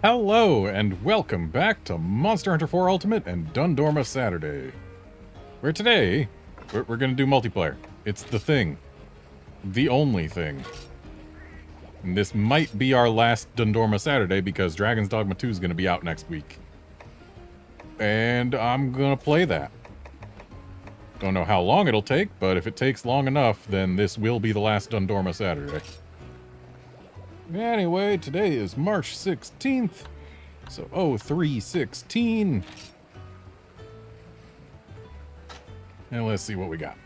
Hello, and welcome back to Monster Hunter 4 Ultimate and Dundorma Saturday. Where today, we're gonna do multiplayer. It's the thing. The only thing. And this might be our last Dundorma Saturday because Dragon's Dogma 2 is gonna be out next week. And I'm gonna play that. Don't know how long it'll take, but if it takes long enough, then this will be the last Dundorma Saturday. Anyway, today is March 16th, so 0316. And let's see what we got.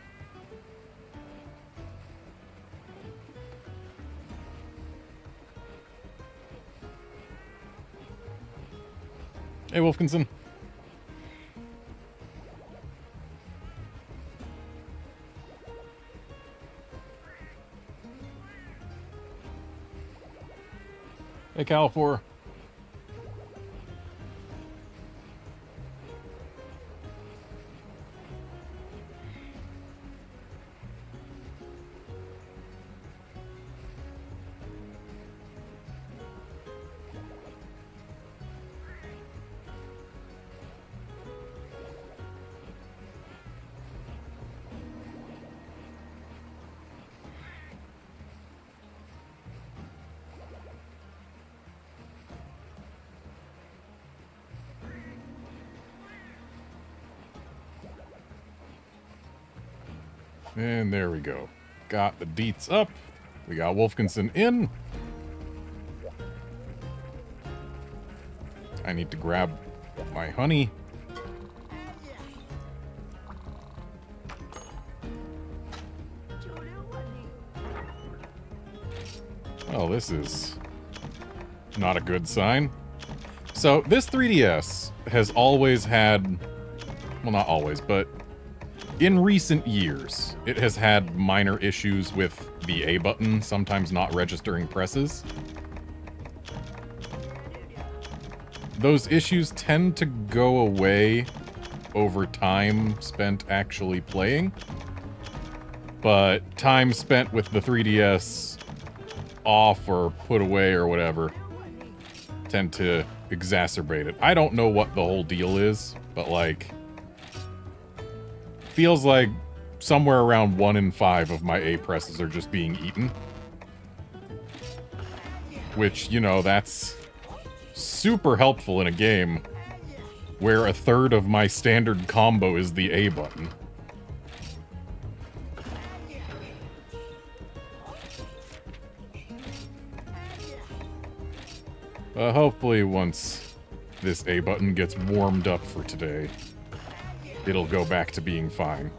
Hey, Wolfkinson. Hey, Cal4. And there we go. Got the deets up. We got Wolfkinson in. I need to grab my honey. Oh, this is not a good sign. So, this 3DS has always had... Well, not always, but... in recent years, it has had minor issues with the A button sometimes not registering presses. Those issues tend to go away over time spent actually playing, but time spent with the 3DS off or put away or whatever tend to exacerbate it. I don't know what the whole deal is, but like... feels like somewhere around 1 in 5 of my A presses are just being eaten. Which, you know, that's super helpful in a game where a third of my standard combo is the A button. Hopefully once this A button gets warmed up for today, it'll go back to being fine.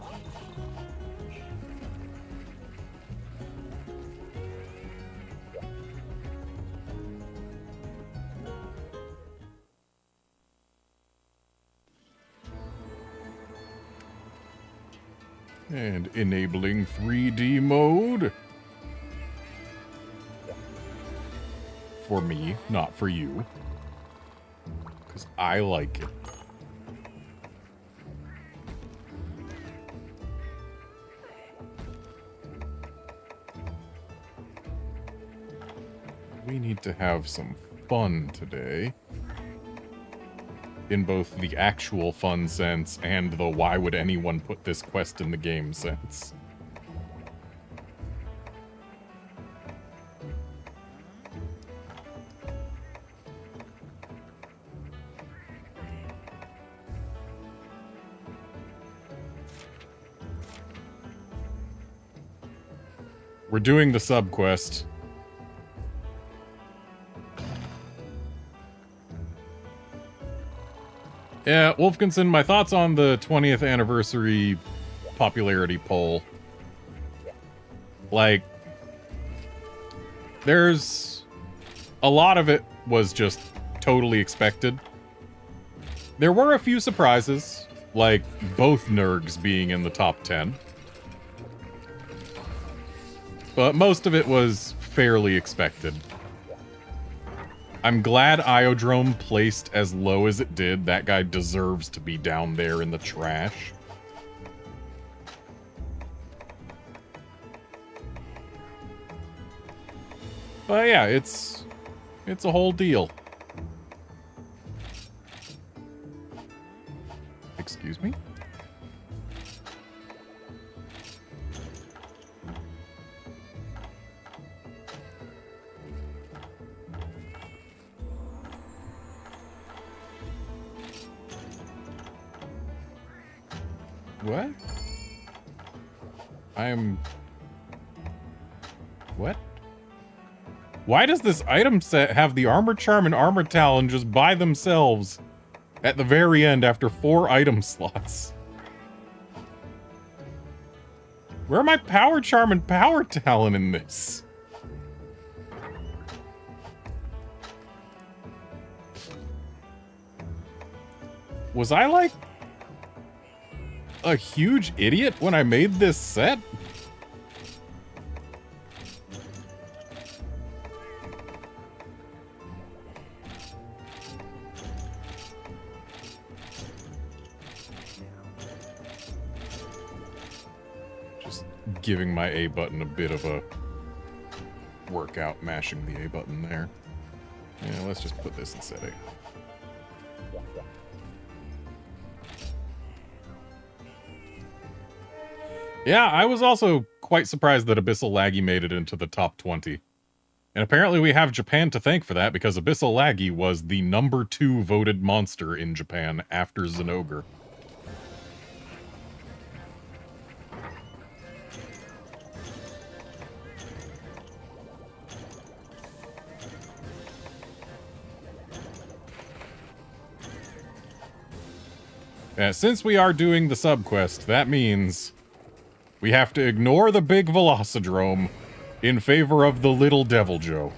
And enabling 3D mode. For me, not for you. Because I like it. We need to have some fun today. In both the actual fun sense and the why would anyone put this quest in the game sense. We're doing the sub-quest. Yeah, Wolfkinson, my thoughts on the 20th anniversary popularity poll. Like, there's... a lot of it was just totally expected. There were a few surprises, like both Nergs being in the top 10. But most of it was fairly expected. I'm glad Iodrome placed as low as it did. That guy deserves to be down there in the trash. But yeah, it's a whole deal. What? What? Why does this item set have the Armor Charm and Armor Talon just by themselves at the very end after 4 item slots? Where are my Power Charm and Power Talon in this? Was I like a huge idiot when I made this set? Just giving my A button a bit of a workout, mashing the A button there. Yeah, let's just put this in set A. Yeah, I was also quite surprised that Abyssal Laggy made it into the top 20. And apparently we have Japan to thank for that, because Abyssal Laggy was the #2 voted monster in Japan after Zinogre. Since we are doing the subquest, that means we have to ignore the big Velocidrome in favor of the little Devil Joe.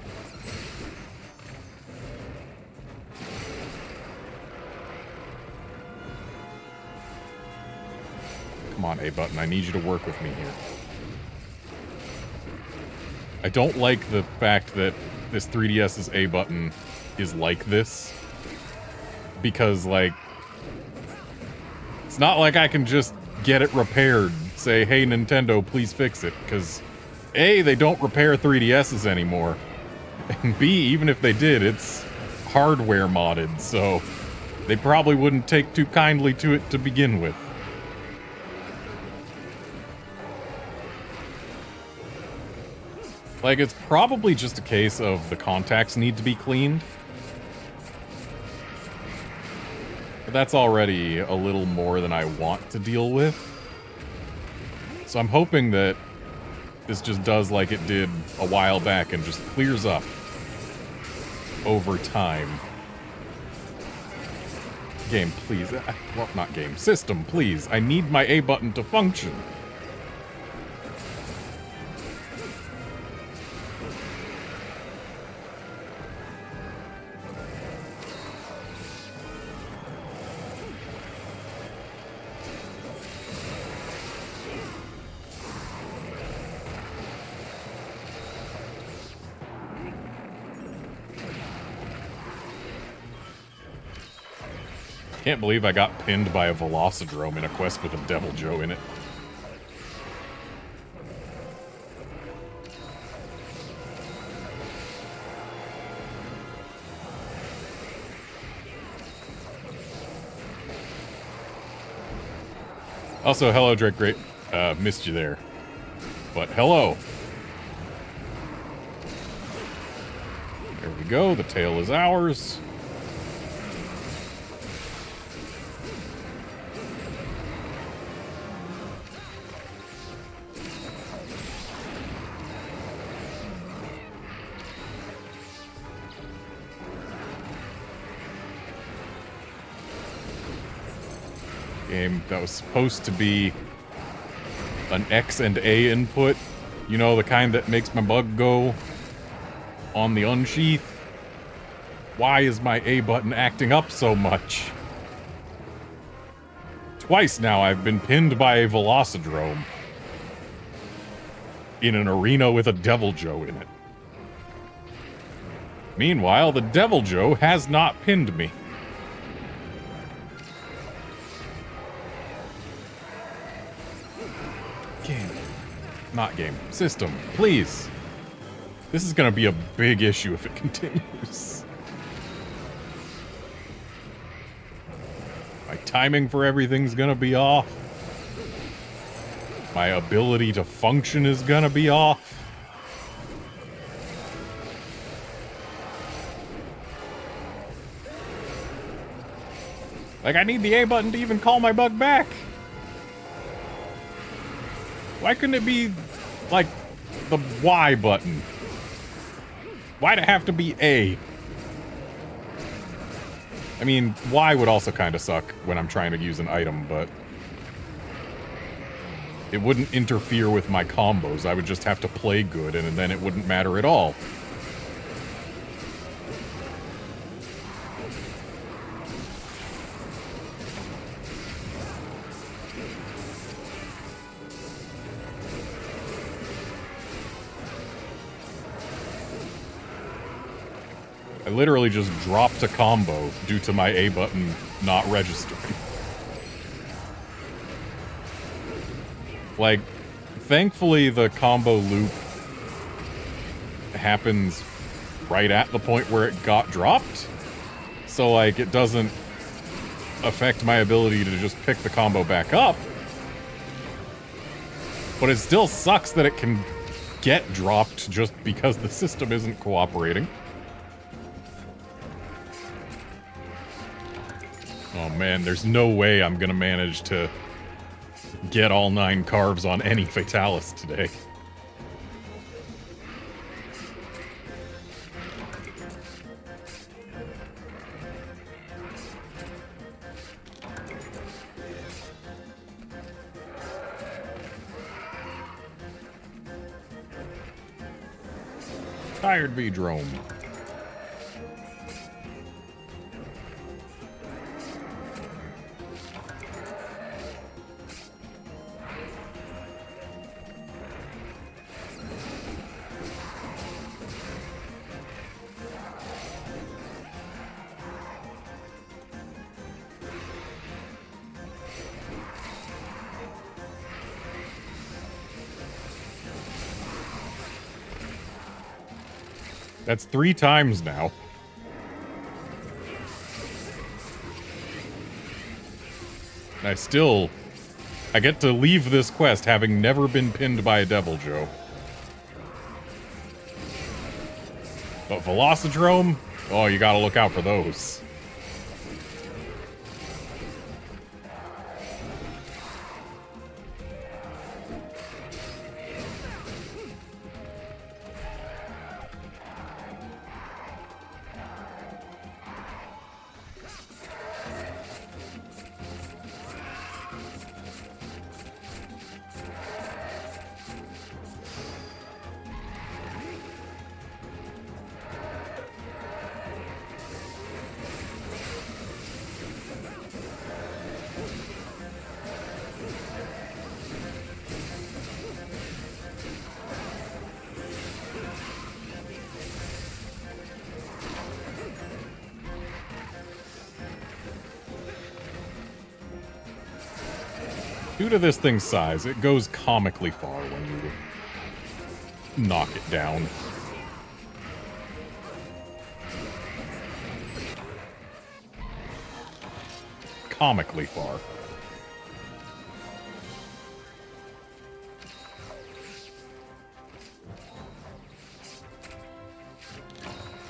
Come on, A button, I need you to work with me here. I don't like the fact that this 3DS's A button is like this. Because, like, it's not like I can just get it repaired. Say, hey, Nintendo, please fix it. Because, A, they don't repair 3DSs anymore. And B, even if they did, it's hardware modded, so they probably wouldn't take too kindly to it to begin with. Like, it's probably just a case of the contacts need to be cleaned. But that's already a little more than I want to deal with. So I'm hoping that this just does like it did a while back and just clears up over time. Game, please. Well, not game. System, please. I need my A button to function. Can't believe I got pinned by a Velocidrome in a quest with a Devil Joe in it. Also, hello, Drake Great. Missed you there. But hello. There we go. The tail is ours. Game that was supposed to be an X and A input. You know, the kind that makes my bug go on the unsheath. Why is my A button acting up so much? Twice now I've been pinned by a Velocidrome in an arena with a Devil Joe in it. Meanwhile, the Devil Joe has not pinned me. Game. Not game. System. Please. This is gonna be a big issue if it continues. My timing for everything's gonna be off. My ability to function is gonna be off. Like, I need the A button to even call my bug back. Why couldn't it be, like, the Y button? Why'd it have to be A? I mean, Y would also kind of suck when I'm trying to use an item, but it wouldn't interfere with my combos. I would just have to play good, and then it wouldn't matter at all. I literally just dropped a combo due to my A button not registering. Like, thankfully the combo loop happens right at the point where it got dropped. So, like, it doesn't affect my ability to just pick the combo back up. But it still sucks that it can get dropped just because the system isn't cooperating. Oh man, there's no way I'm gonna manage to get all 9 carves on any Fatalis today. Tired V-Drome. That's 3 times now. I get to leave this quest having never been pinned by a Devil Joe. But Velocidrome? Oh, you gotta look out for those. Due to this thing's size, it goes comically far when you knock it down. Comically far.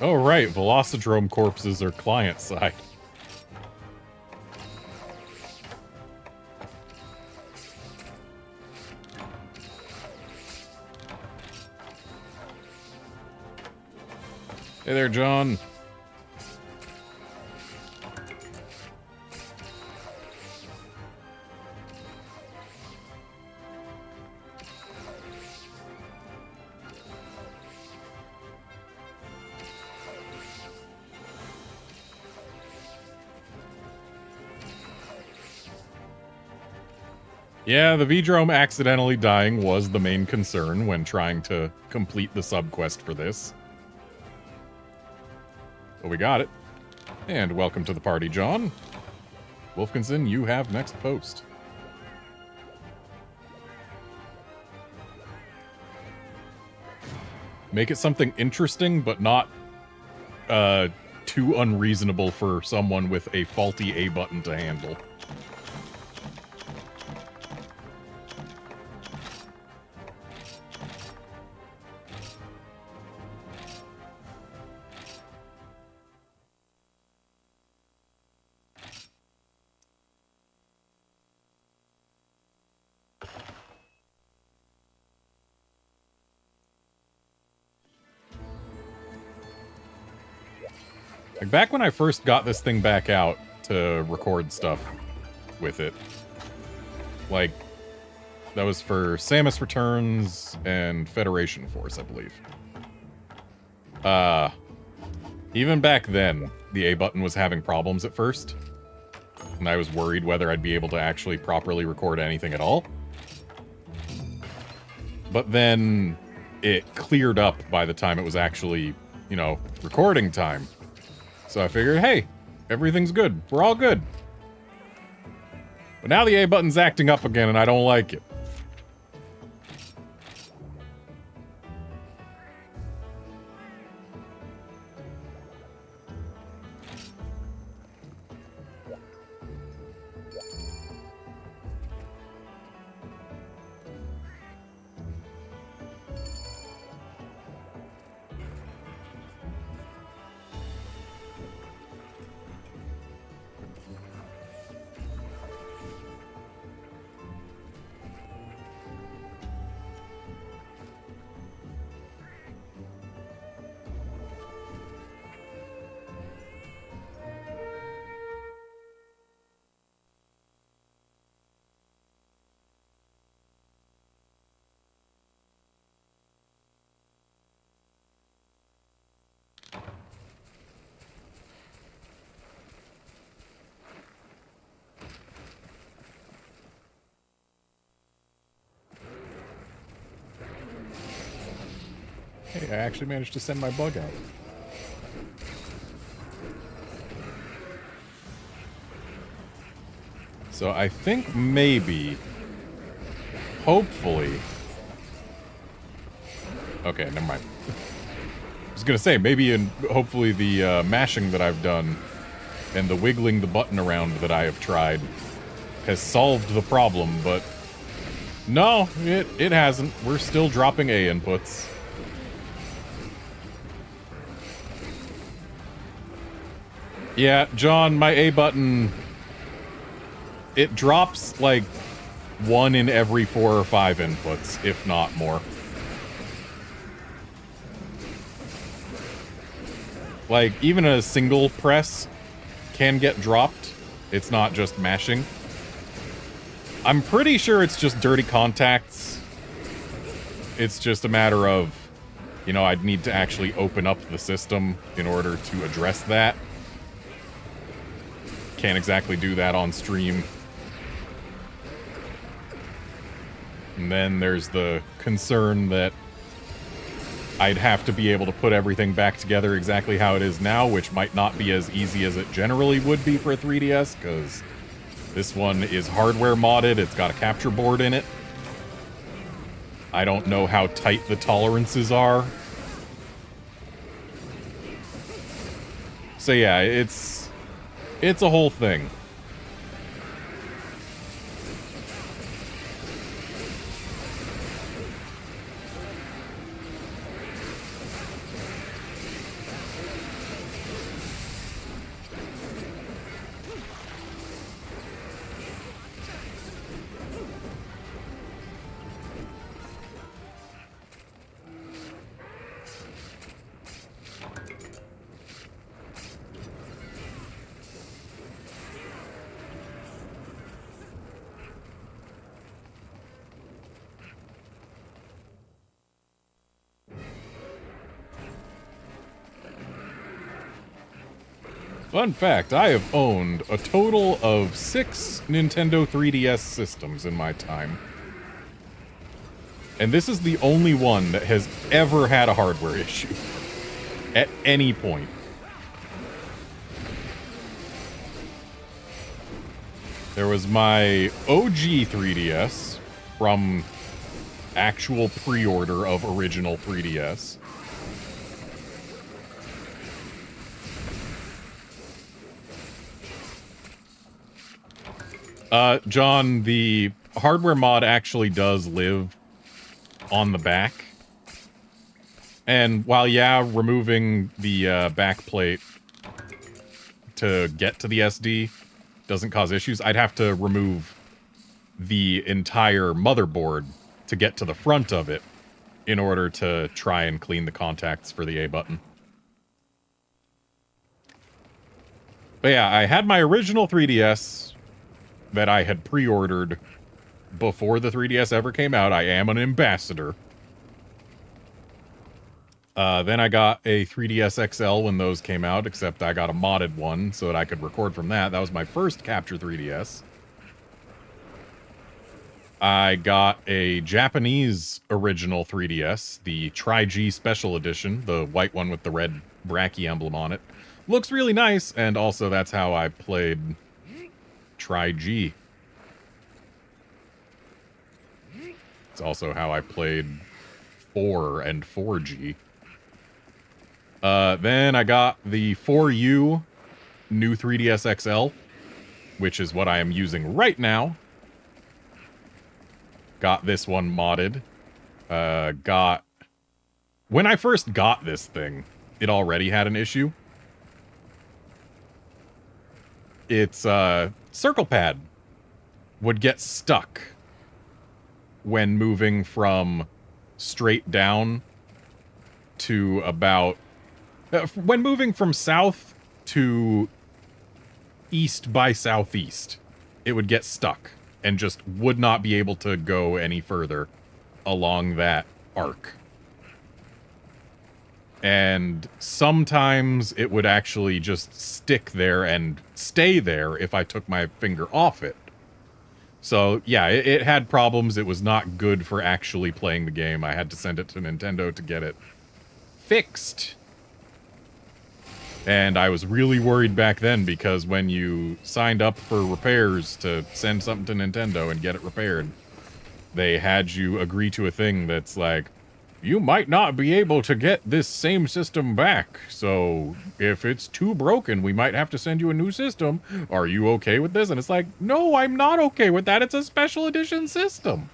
Oh right, Velocidrome corpses are client side. Hey there, John. Yeah, the V-Drome accidentally dying was the main concern when trying to complete the subquest for this. But we got it. And welcome to the party, John. Wolfkinson, you have next post. Make it something interesting, but not too unreasonable for someone with a faulty A button to handle. Like, back when I first got this thing back out to record stuff with it, like, that was for Samus Returns and Federation Force, I believe. Even back then, the A button was having problems at first, and I was worried whether I'd be able to actually properly record anything at all. But then it cleared up by the time it was actually, you know, recording time. So I figured, hey, everything's good. We're all good. But now the A button's acting up again, and I don't like it. Hey, I actually managed to send my bug out. So I think maybe, hopefully... Okay, never mind. I was gonna say, maybe hopefully the mashing that I've done and the wiggling the button around that I have tried has solved the problem, but no, it hasn't. We're still dropping A inputs. Yeah, John, my A button, it drops like 1 in every 4 or 5 inputs, if not more. Like, even a single press can get dropped. It's not just mashing. I'm pretty sure it's just dirty contacts. It's just a matter of, you know, I'd need to actually open up the system in order to address that. Can't exactly do that on stream. And then there's the concern that I'd have to be able to put everything back together exactly how it is now, which might not be as easy as it generally would be for a 3DS, because this one is hardware modded, it's got a capture board in it. I don't know how tight the tolerances are. So yeah, it's a whole thing. Fun fact, I have owned a total of 6 Nintendo 3DS systems in my time. And this is the only one that has ever had a hardware issue. At any point. There was my OG 3DS from actual pre-order of original 3DS. John, the hardware mod actually does live on the back. And while, yeah, removing the back plate to get to the SD doesn't cause issues, I'd have to remove the entire motherboard to get to the front of it in order to try and clean the contacts for the A button. But yeah, I had my original 3DS that I had pre-ordered before the 3DS ever came out. I am an ambassador. Then I got a 3DS XL when those came out, except I got a modded one so that I could record from that. That was my first Capture 3DS. I got a Japanese original 3DS, the Tri-G Special Edition, the white one with the red Bracky emblem on it. Looks really nice, and also that's how I played Tri-G. It's also how I played 4 and 4G. Then I got the 4U new 3DS XL, which is what I am using right now. Got this one modded. When I first got this thing, it already had an issue. Its circle pad would get stuck when moving from straight down to about... when moving from south to east by southeast, it would get stuck and just would not be able to go any further along that arc. And sometimes it would actually just stick there and stay there if I took my finger off it. So, yeah, it had problems. It was not good for actually playing the game. I had to send it to Nintendo to get it fixed. And I was really worried back then because when you signed up for repairs to send something to Nintendo and get it repaired, they had you agree to a thing that's like, you might not be able to get this same system back, so if it's too broken, we might have to send you a new system. Are you okay with this? And it's like, no, I'm not okay with that. It's a special edition system.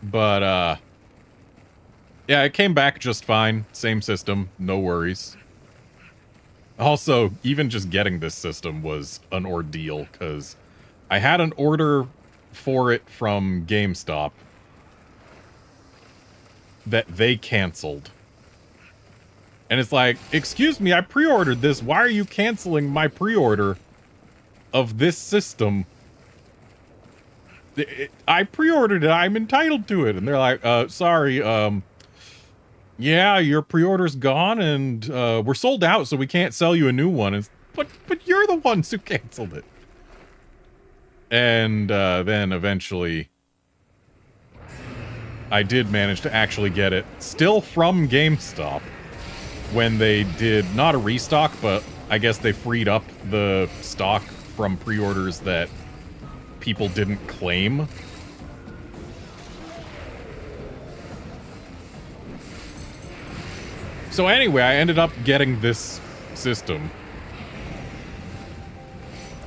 But, yeah, it came back just fine. Same system, no worries. Also, even just getting this system was an ordeal, because I had an order for it from GameStop that they canceled. And it's like, excuse me, I pre-ordered this. Why are you canceling my pre-order of this system? I pre-ordered it. I'm entitled to it. And they're like, sorry, yeah, your pre-order's gone, and we're sold out, so we can't sell you a new one. But you're the ones who canceled it. And then eventually, I did manage to actually get it, still from GameStop, when they did, not a restock, but I guess they freed up the stock from pre-orders that people didn't claim. So anyway, I ended up getting this system.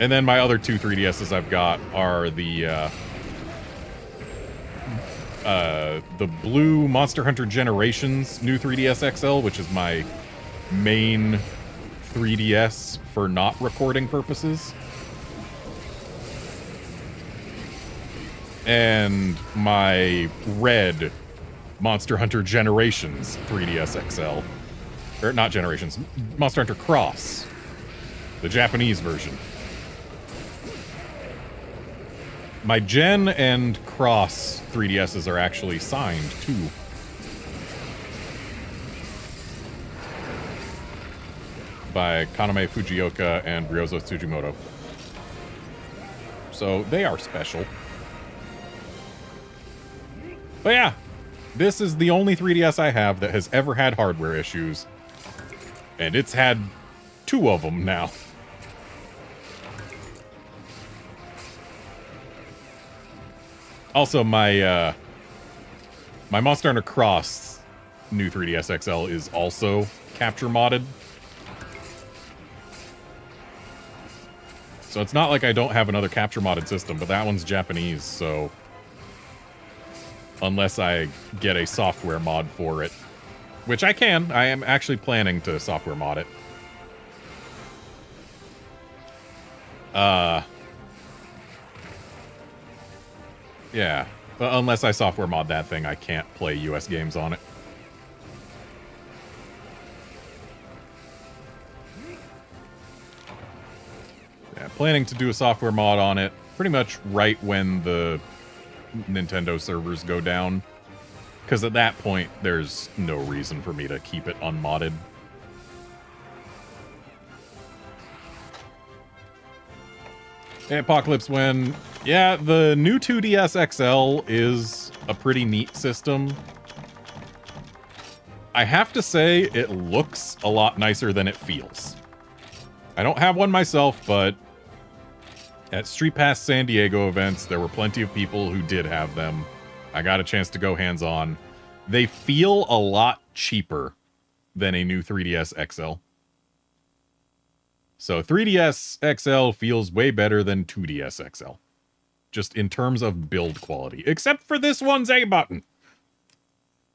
And then my other two 3DSs I've got are the blue Monster Hunter Generations new 3DS XL, which is my main 3DS for not recording purposes. And my red Monster Hunter Generations 3DS XL. Or not Generations, Monster Hunter Cross. The Japanese version. My Gen and Cross 3DSs are actually signed, too. By Kaname Fujioka and Ryozo Tsujimoto. So, they are special. But yeah, this is the only 3DS I have that has ever had hardware issues. And it's had 2 of them now. Also, my my Monster Hunter Cross new 3DS XL is also capture modded. So it's not like I don't have another capture modded system, but that one's Japanese, so... unless I get a software mod for it. Which I can. I am actually planning to software mod it. Yeah. Unless I software mod that thing, I can't play US games on it. Yeah, planning to do a software mod on it pretty much right when the Nintendo servers go down. Because at that point, there's no reason for me to keep it unmodded. Hey, Apocalypse When. Yeah, the new 2DS XL is a pretty neat system. I have to say, it looks a lot nicer than it feels. I don't have one myself, but at Street Pass San Diego events, there were plenty of people who did have them. I got a chance to go hands-on. They feel a lot cheaper than a new 3DS XL. So 3DS XL feels way better than 2DS XL. Just in terms of build quality. Except for this one's A button.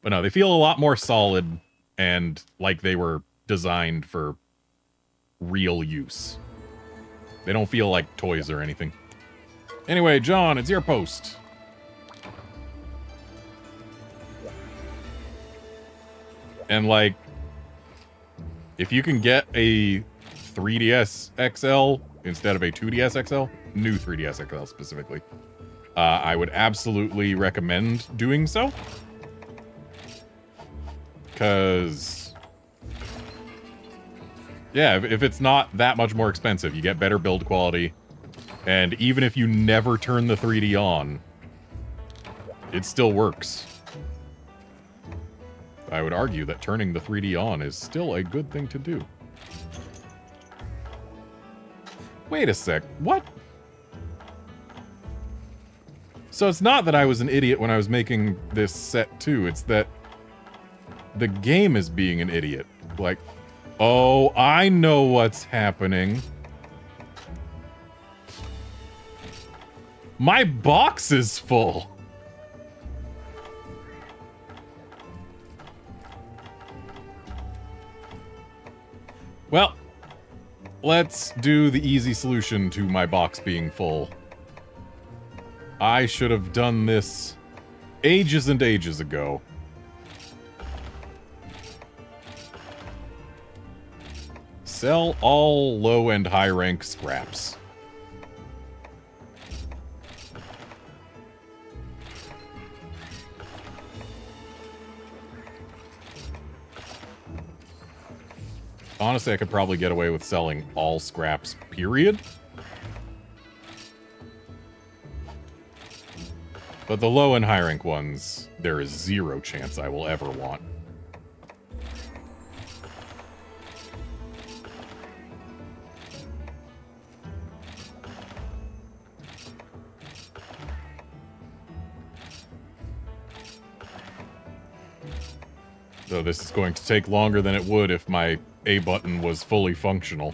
But no, they feel a lot more solid and like they were designed for real use. They don't feel like toys or anything. Anyway, John, it's your post. And like, if you can get a 3DS XL instead of a 2DS XL, new 3DS XL specifically, I would absolutely recommend doing so. Because, yeah, if it's not that much more expensive, you get better build quality. And even if you never turn the 3D on, it still works. I would argue that turning the 3D on is still a good thing to do. Wait a sec, what? So it's not that I was an idiot when I was making this set too, it's that the game is being an idiot. Like, oh, I know what's happening. My box is full. Well, let's do the easy solution to my box being full. I should have done this ages and ages ago. Sell all low and high rank scraps. Honestly, I could probably get away with selling all scraps, period. But the low and high rank ones, there is zero chance I will ever want. So this is going to take longer than it would if my A button was fully functional.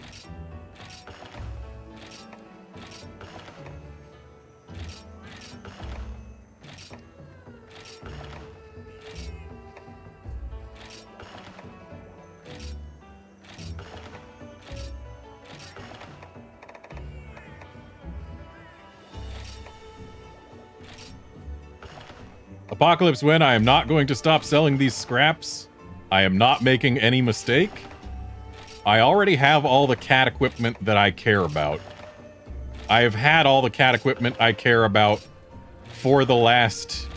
Apocalypse When, I am not going to stop selling these scraps. I am not making any mistake. I already have all the cat equipment that I care about. I have had all the cat equipment I care about for the last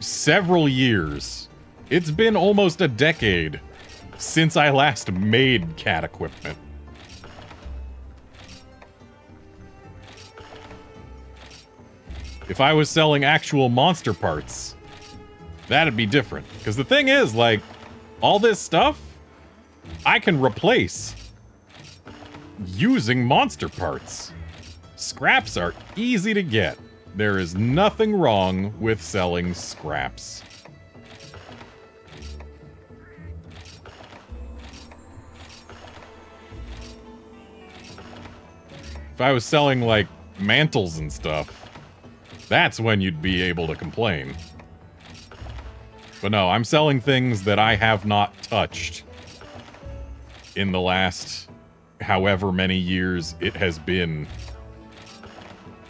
several years. It's been almost a decade since I last made cat equipment. If I was selling actual monster parts, that'd be different. Because the thing is, like, all this stuff, I can replace using monster parts. Scraps are easy to get. There is nothing wrong with selling scraps. If I was selling, like, mantles and stuff, that's when you'd be able to complain. But no, I'm selling things that I have not touched in the last however many years it has been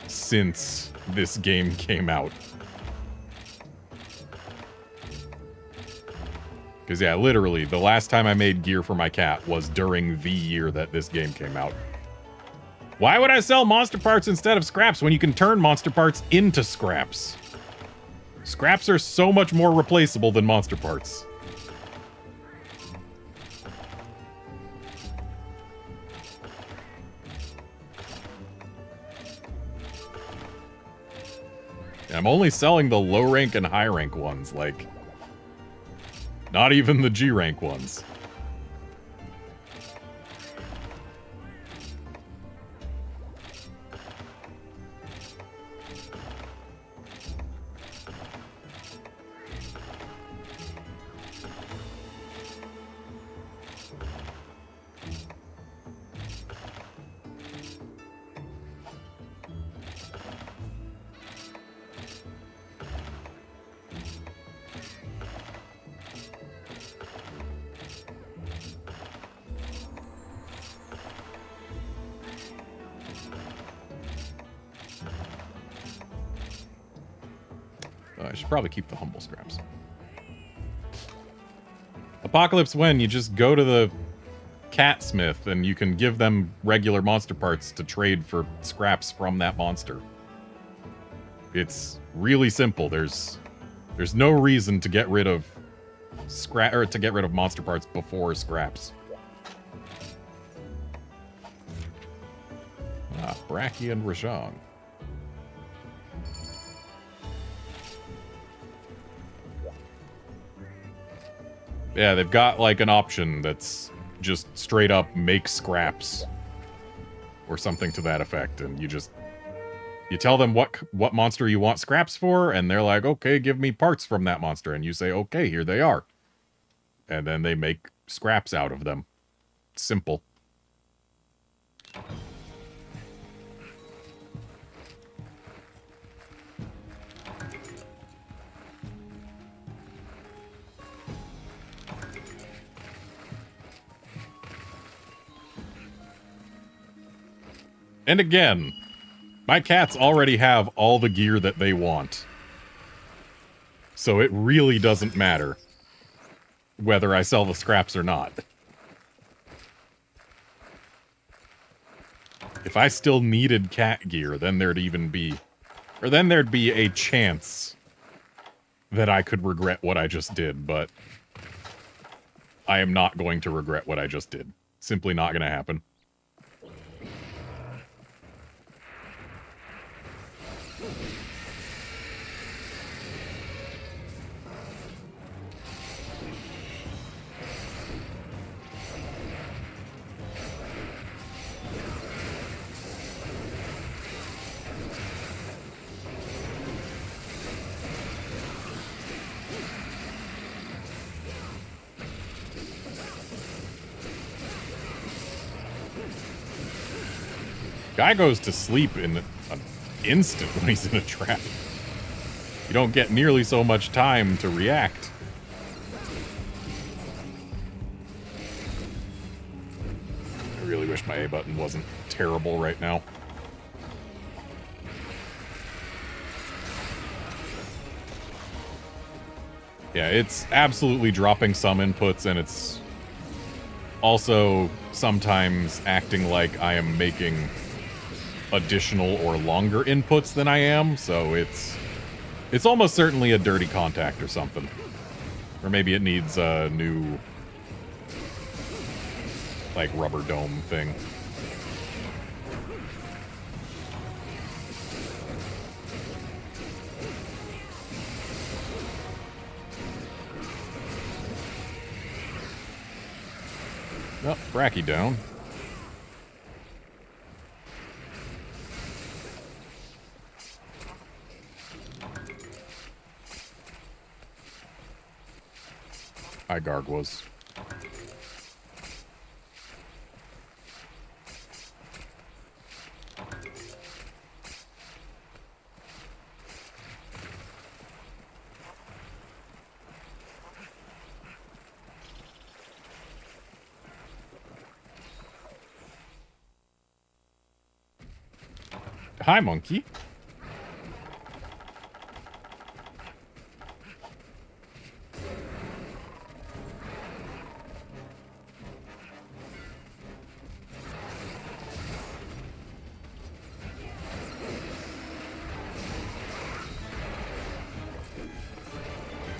since this game came out. Because, yeah, literally, the last time I made gear for my cat was during the year that this game came out. Why would I sell monster parts instead of scraps when you can turn monster parts into scraps? Scraps are so much more replaceable than monster parts. And I'm only selling the low rank and high rank ones, like, not even the G rank ones. I should probably keep the humble scraps. Apocalypse When, you just go to the cat smith and you can give them regular monster parts to trade for scraps from that monster. It's really simple. There's no reason to get rid of monster parts before scraps. Ah, Bracky and Rajang. Yeah, they've got, like, an option that's just straight up make scraps. Or something to that effect, and you tell them what monster you want scraps for, and they're like, okay, give me parts from that monster. And you say, okay, here they are. And then they make scraps out of them. Simple. And again, my cats already have all the gear that they want. So it really doesn't matter whether I sell the scraps or not. If I still needed cat gear, then there'd be a chance that I could regret what I just did, but I am not going to regret what I just did. Simply not going to happen. Guy goes to sleep in an instant when he's in a trap. You don't get nearly so much time to react. I really wish my A button wasn't terrible right now. Yeah, it's absolutely dropping some inputs, and it's also sometimes acting like I am making additional or longer inputs than I am, so it's almost certainly a dirty contact or something. Or maybe it needs a new, like, rubber dome thing. Oh, Bracky down. Hi, Gargwas. Hi, monkey.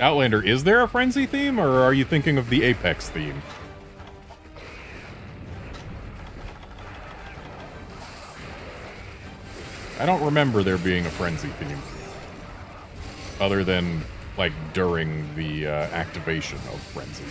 Outlander, is there a Frenzy theme, or are you thinking of the Apex theme? I don't remember there being a Frenzy theme. Other than, like, during the activation of Frenzy.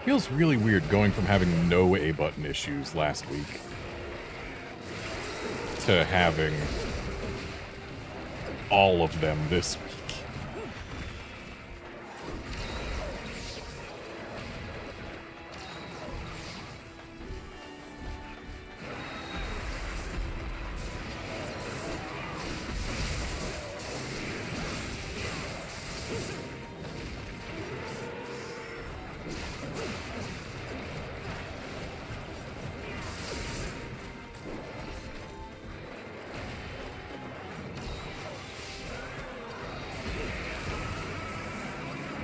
Feels really weird going from having no A-button issues last week to having all of them this week.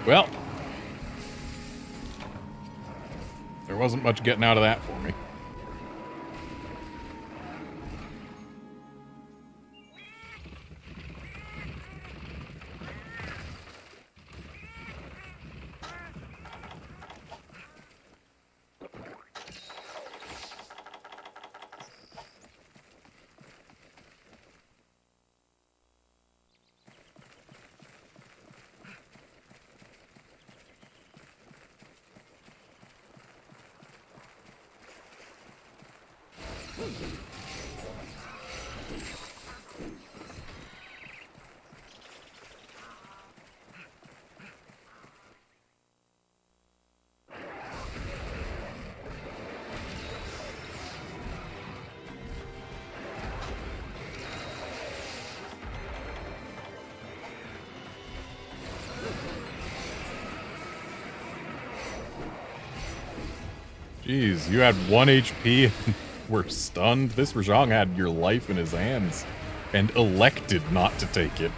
Well, there wasn't much getting out of that for me. Jeez, you had 1 HP and were stunned. This Rajang had your life in his hands and elected not to take it.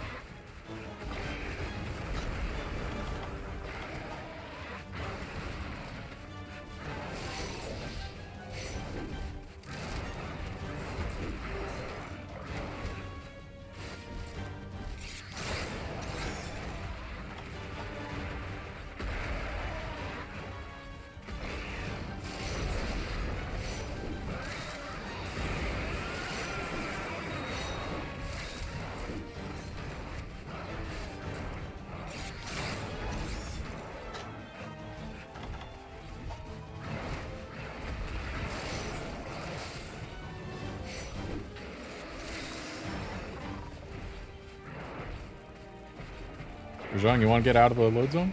Rajang, you want to get out of the load zone?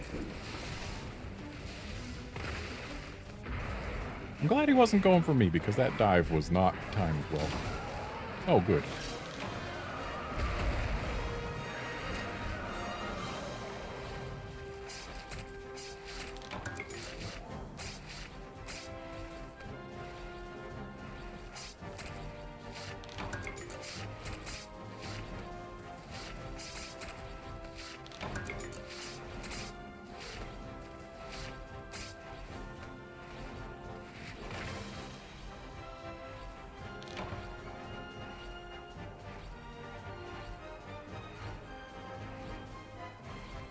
I'm glad he wasn't going for me, because that dive was not timed well. Oh, good.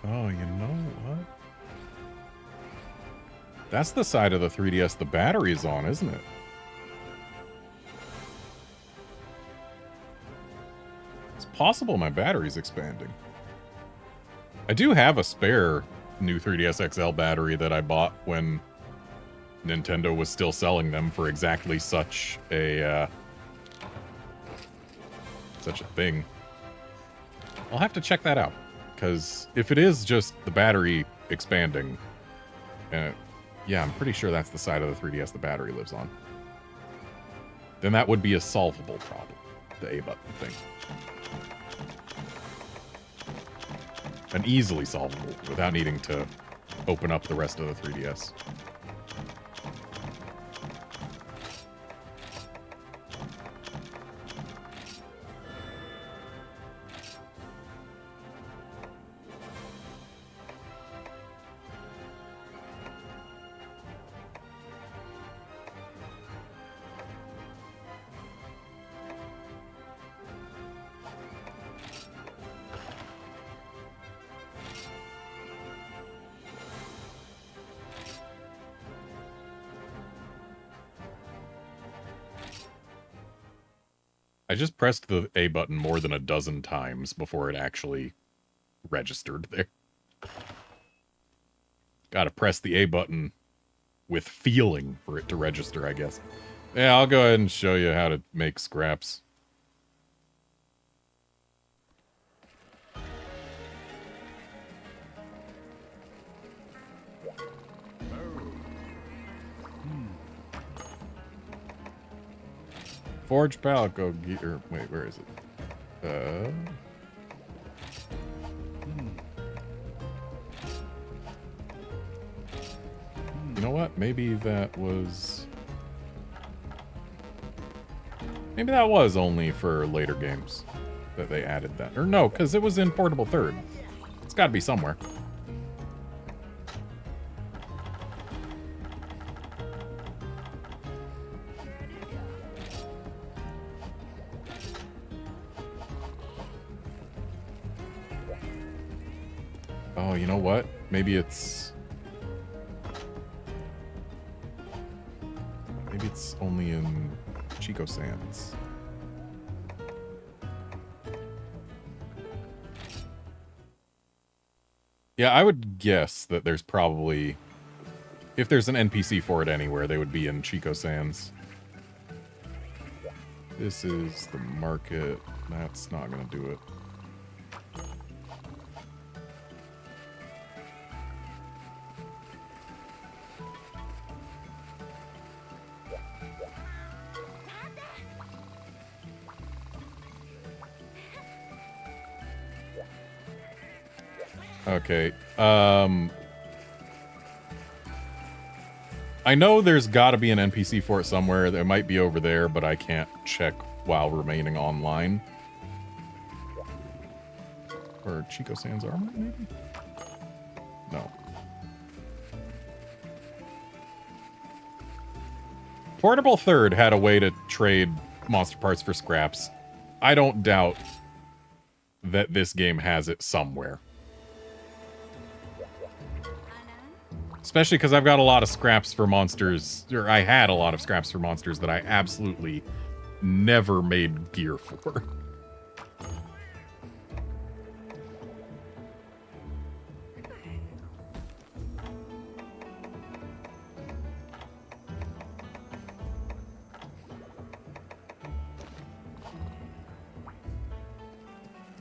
Oh, you know what? That's the side of the 3DS the battery is on, isn't it? It's possible my battery's expanding. I do have a spare new 3DS XL battery that I bought when Nintendo was still selling them for exactly such a such a thing. I'll have to check that out, because if it is just the battery expanding, yeah, I'm pretty sure that's the side of the 3DS the battery lives on, then that would be a solvable problem, the A button thing. And easily solvable without needing to open up the rest of the 3DS. I just pressed the A button more than a dozen times before it actually registered there. Gotta press the A button with feeling for it to register, I guess. Yeah, I'll go ahead and show you how to make scraps. Forge Palico gear. Wait, where is it? You know what? Maybe that was only for later games that they added that. Or no, because it was in Portable Third. It's got to be somewhere. Oh, you know what? Maybe it's only in Chico Sands. Yeah, I would guess that there's probably, if there's an NPC for it anywhere, they would be in Chico Sands. This is the market. That's not gonna do it. Okay, I know there's gotta be an NPC for it somewhere. There might be over there, but I can't check while remaining online. Or Chico Sands armor, maybe? No. Portable Third had a way to trade monster parts for scraps. I don't doubt that this game has it somewhere. Especially because I've got a lot of scraps for monsters, or I had a lot of scraps for monsters that I absolutely never made gear for.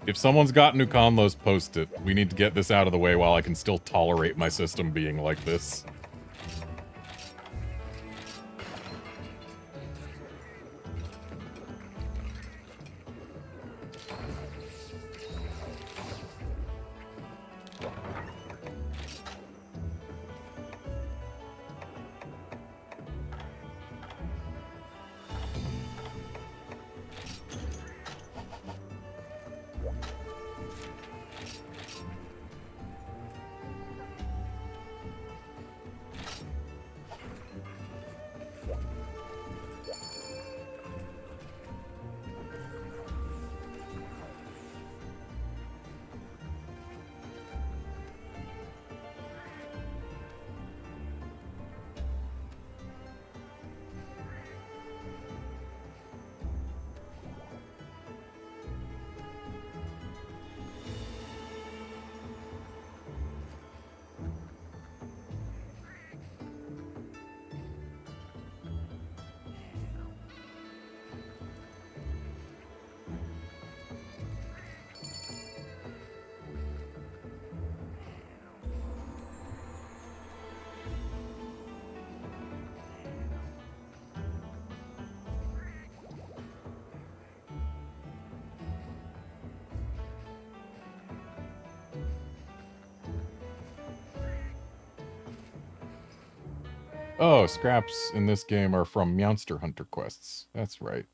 If someone's got new conlos, post it. We need to get this out of the way while I can still tolerate my system being like this. Oh, scraps in this game are from Monster Hunter quests. That's right.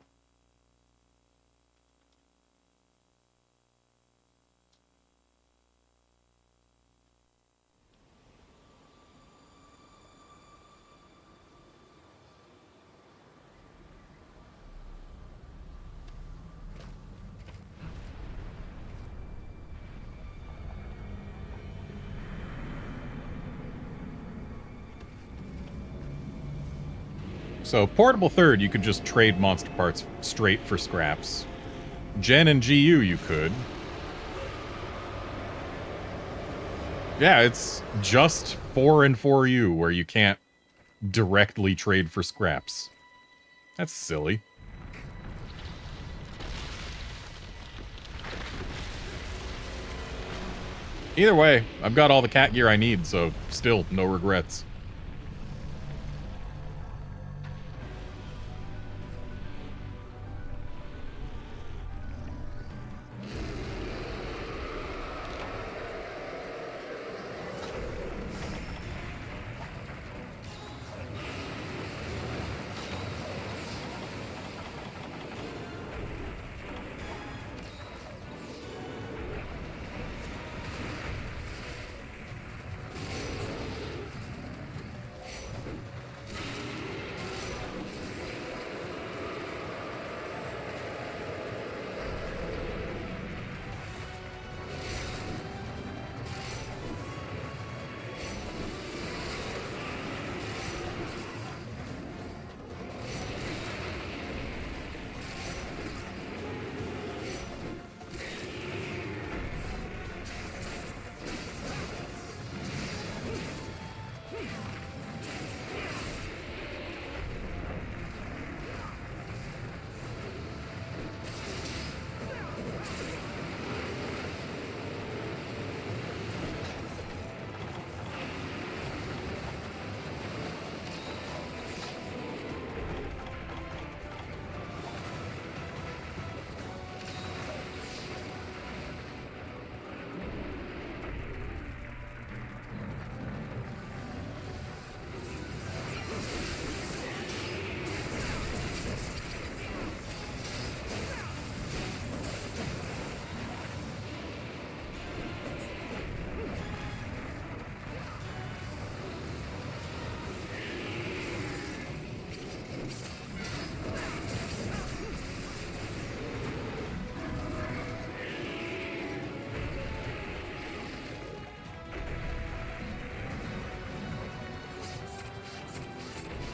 So, Portable Third, you could just trade monster parts straight for scraps. Gen and GU, you could. Yeah, it's just 4 and 4U where you can't directly trade for scraps. That's silly. Either way, I've got all the cat gear I need, so still no regrets.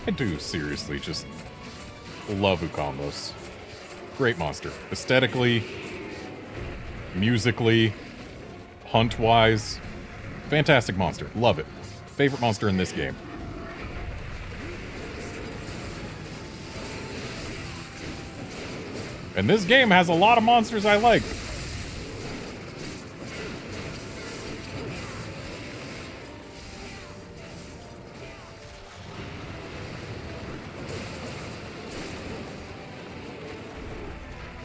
I do seriously just love Ukambos. Great monster. Aesthetically, musically, hunt-wise, fantastic monster. Love it. Favorite monster in this game. And this game has a lot of monsters I like.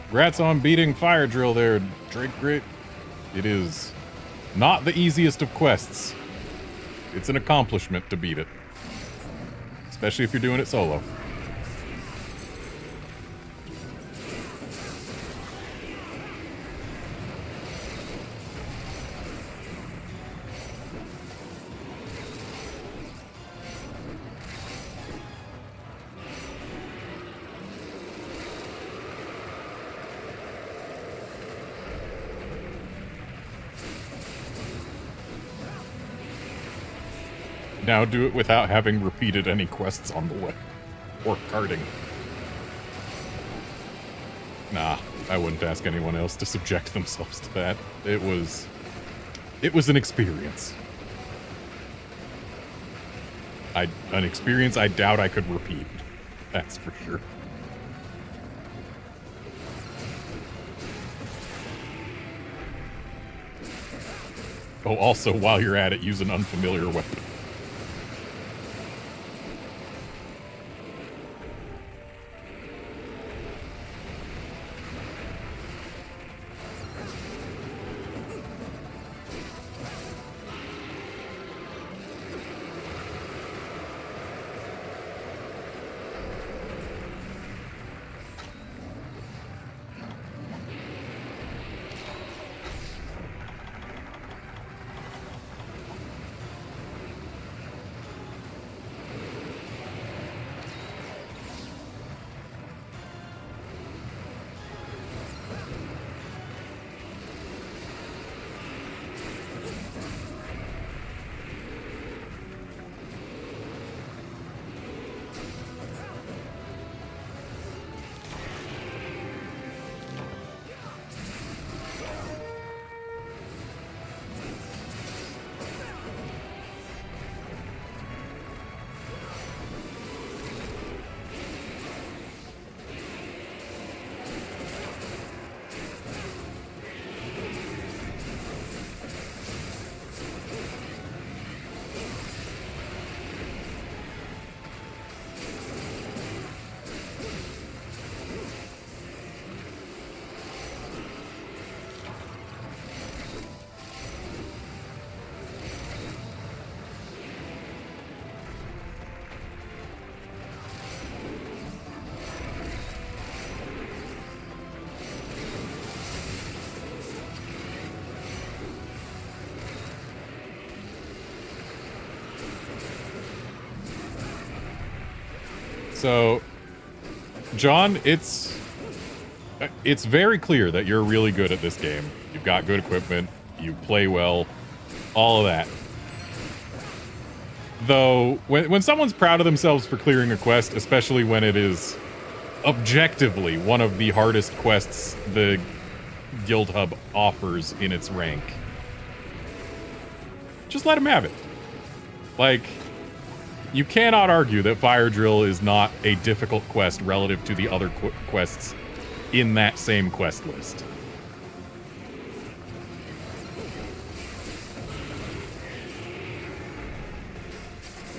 Congrats on beating Fire Drill there, Drake Grit. It is not the easiest of quests. It's an accomplishment to beat it. Especially if you're doing it solo. Now do it without having repeated any quests on the way. Or carting. Nah, I wouldn't ask anyone else to subject themselves to that. It was an experience. An experience I doubt I could repeat. That's for sure. Oh, also, while you're at it, use an unfamiliar weapon. So, John, it's very clear that you're really good at this game. You've got good equipment, you play well, all of that. Though, when someone's proud of themselves for clearing a quest, especially when it is objectively one of the hardest quests the Guild Hub offers in its rank, just let him have it. Like, you cannot argue that Fire Drill is not a difficult quest relative to the other quests in that same quest list.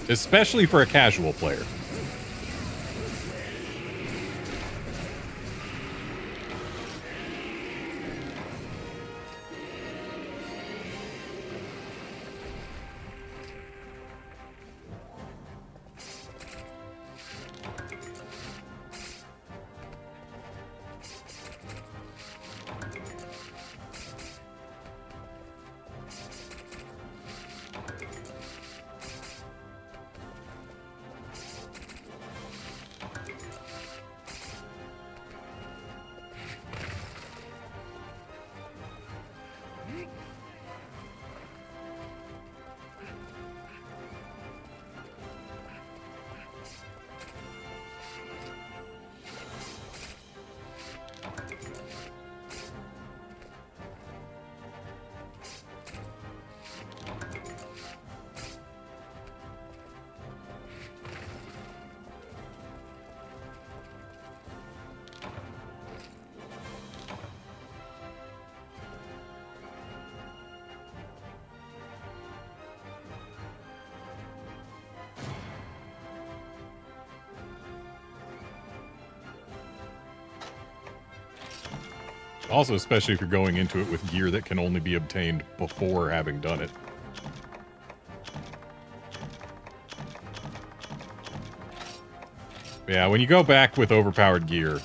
Especially for a casual player. Also, especially if you're going into it with gear that can only be obtained before having done it. Yeah, when you go back with overpowered gear,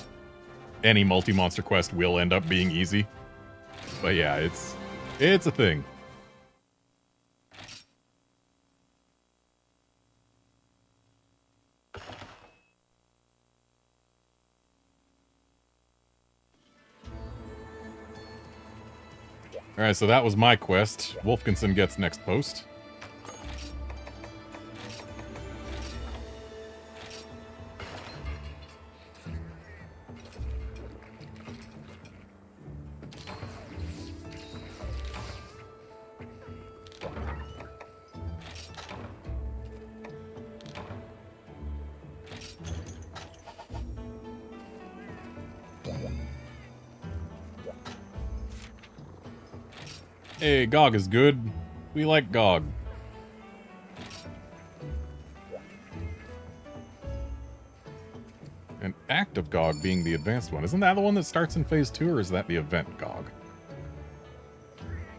any multi-monster quest will end up being easy. But yeah, it's a thing. Alright, so that was my quest. Wolfkinson gets next post. Hey, GOG is good. We like GOG. And active GOG being the advanced one. Isn't that the one that starts in Phase 2, or is that the event GOG?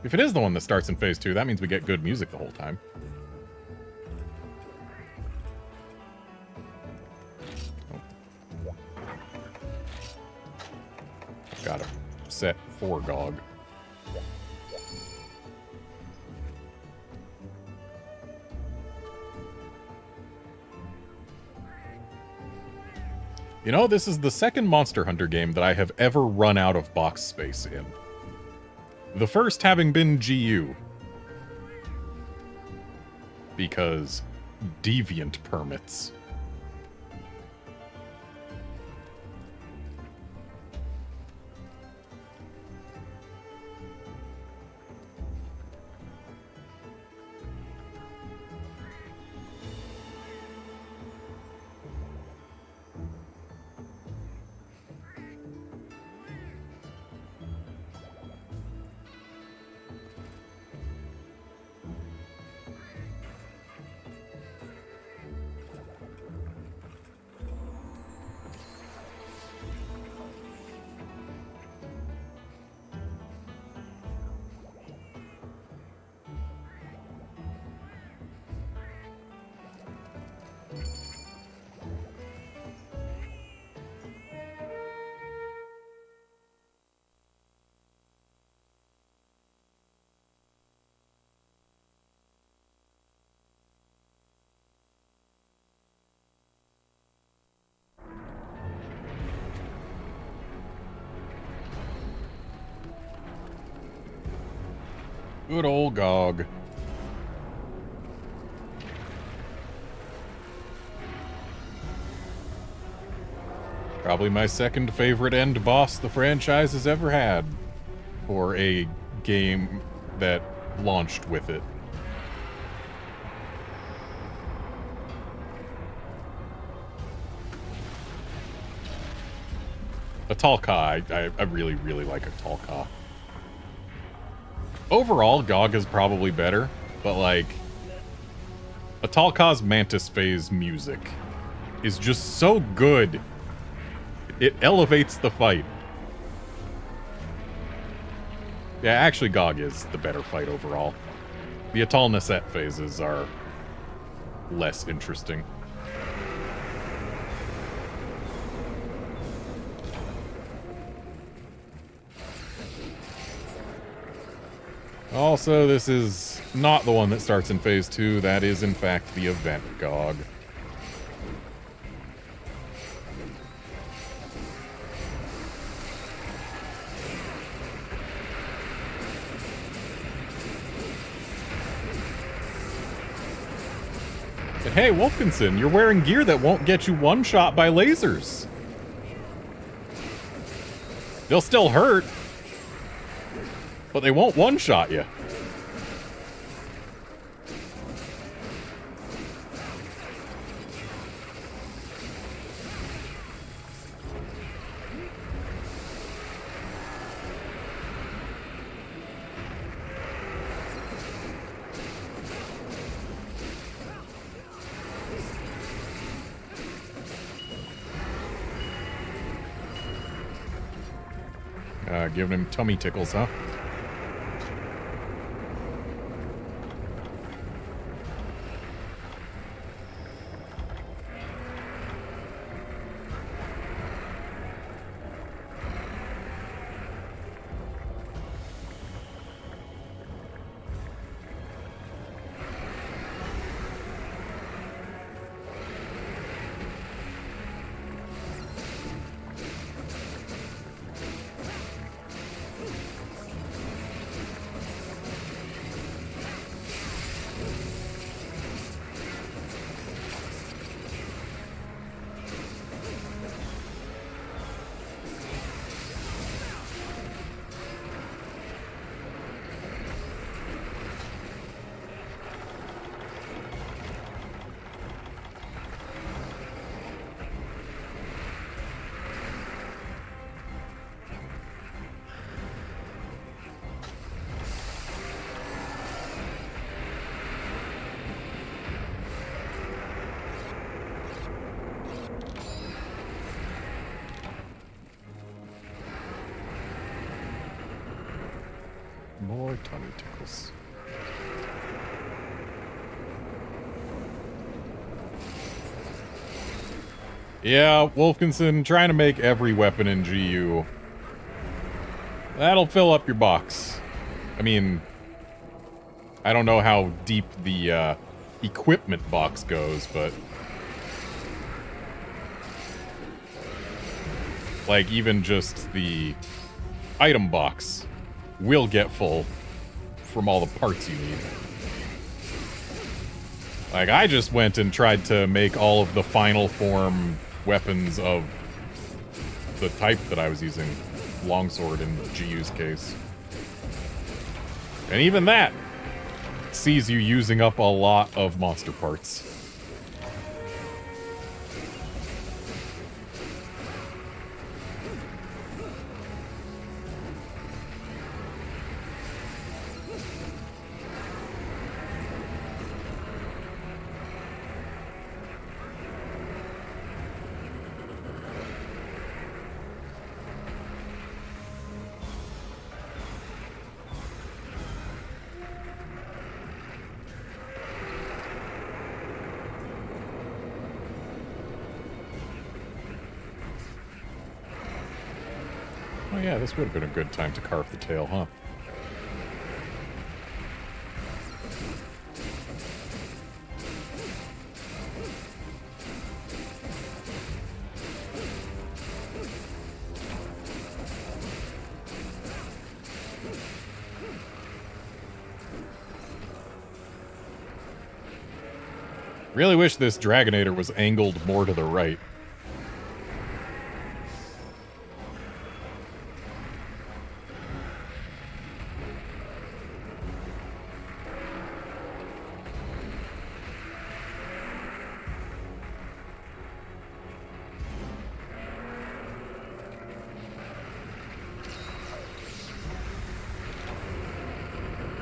If it is the one that starts in Phase 2, that means we get good music the whole time. Oh. Got it set for GOG. You know, this is the second Monster Hunter game that I have ever run out of box space in. The first having been GU. Because deviant permits. Good old Gog. Probably my second favorite end boss the franchise has ever had for a game that launched with it. A Talca, I really, really like a Talca. Overall, Gog is probably better, but like, a Talca's Mantis Phase music is just so good. It elevates the fight. Yeah, actually Gog is the better fight overall. The Atal Nasset phases are less interesting. Also, this is not the one that starts in Phase 2. That is, in fact, the event Gog. But hey, Wolfkinson, you're wearing gear that won't get you one-shot by lasers. They'll still hurt, but they won't one-shot you. Giving him tummy tickles, huh? More tummy tickles. Yeah, Wolfkinson, trying to make every weapon in GU. That'll fill up your box. I mean, I don't know how deep the equipment box goes, but like even just the item box will get full from all the parts you need. Like, I just went and tried to make all of the final form weapons of the type that I was using, longsword in GU's case. And even that sees you using up a lot of monster parts. Oh yeah, this would have been a good time to carve the tail, huh? Really wish this Dragonator was angled more to the right.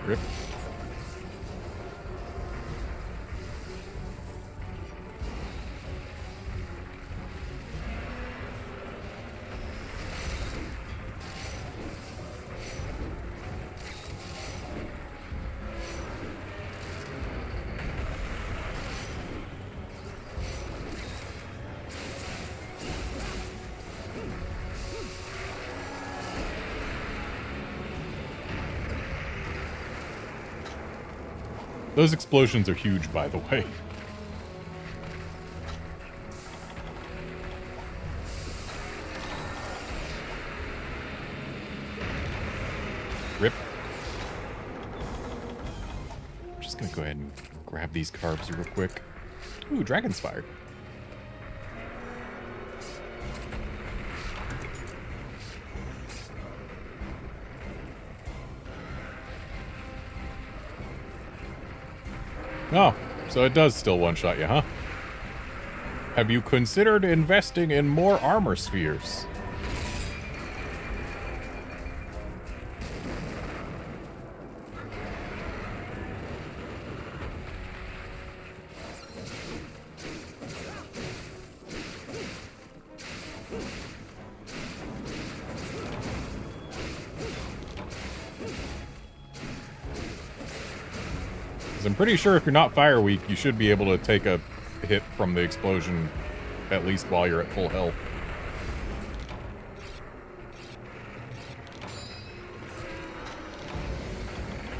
Rip. Those explosions are huge, by the way. Rip. I'm just gonna go ahead and grab these carbs real quick. Ooh, Dragon's Fire. Oh, so it does still one-shot you, huh? Have you considered investing in more armor spheres? I'm pretty sure if you're not fire weak, you should be able to take a hit from the explosion, at least while you're at full health.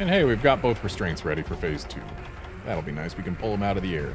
And hey, we've got both restraints ready for phase 2. That'll be nice. We can pull them out of the air.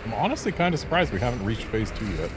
I'm honestly kind of surprised we haven't reached phase 2 yet.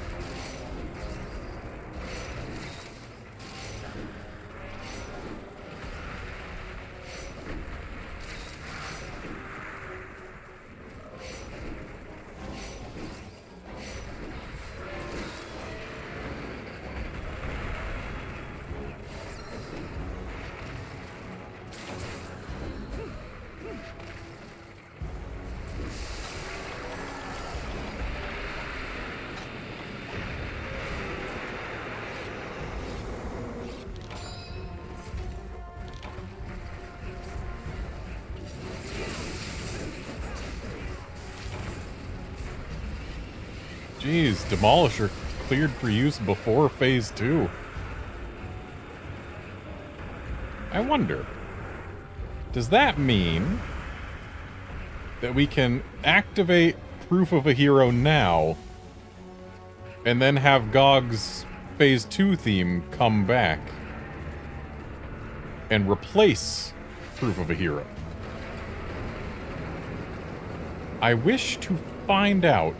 Jeez, Demolisher cleared for use before phase 2. I wonder, does that mean that we can activate Proof of a Hero now and then have GOG's phase 2 theme come back and replace Proof of a Hero? I wish to find out.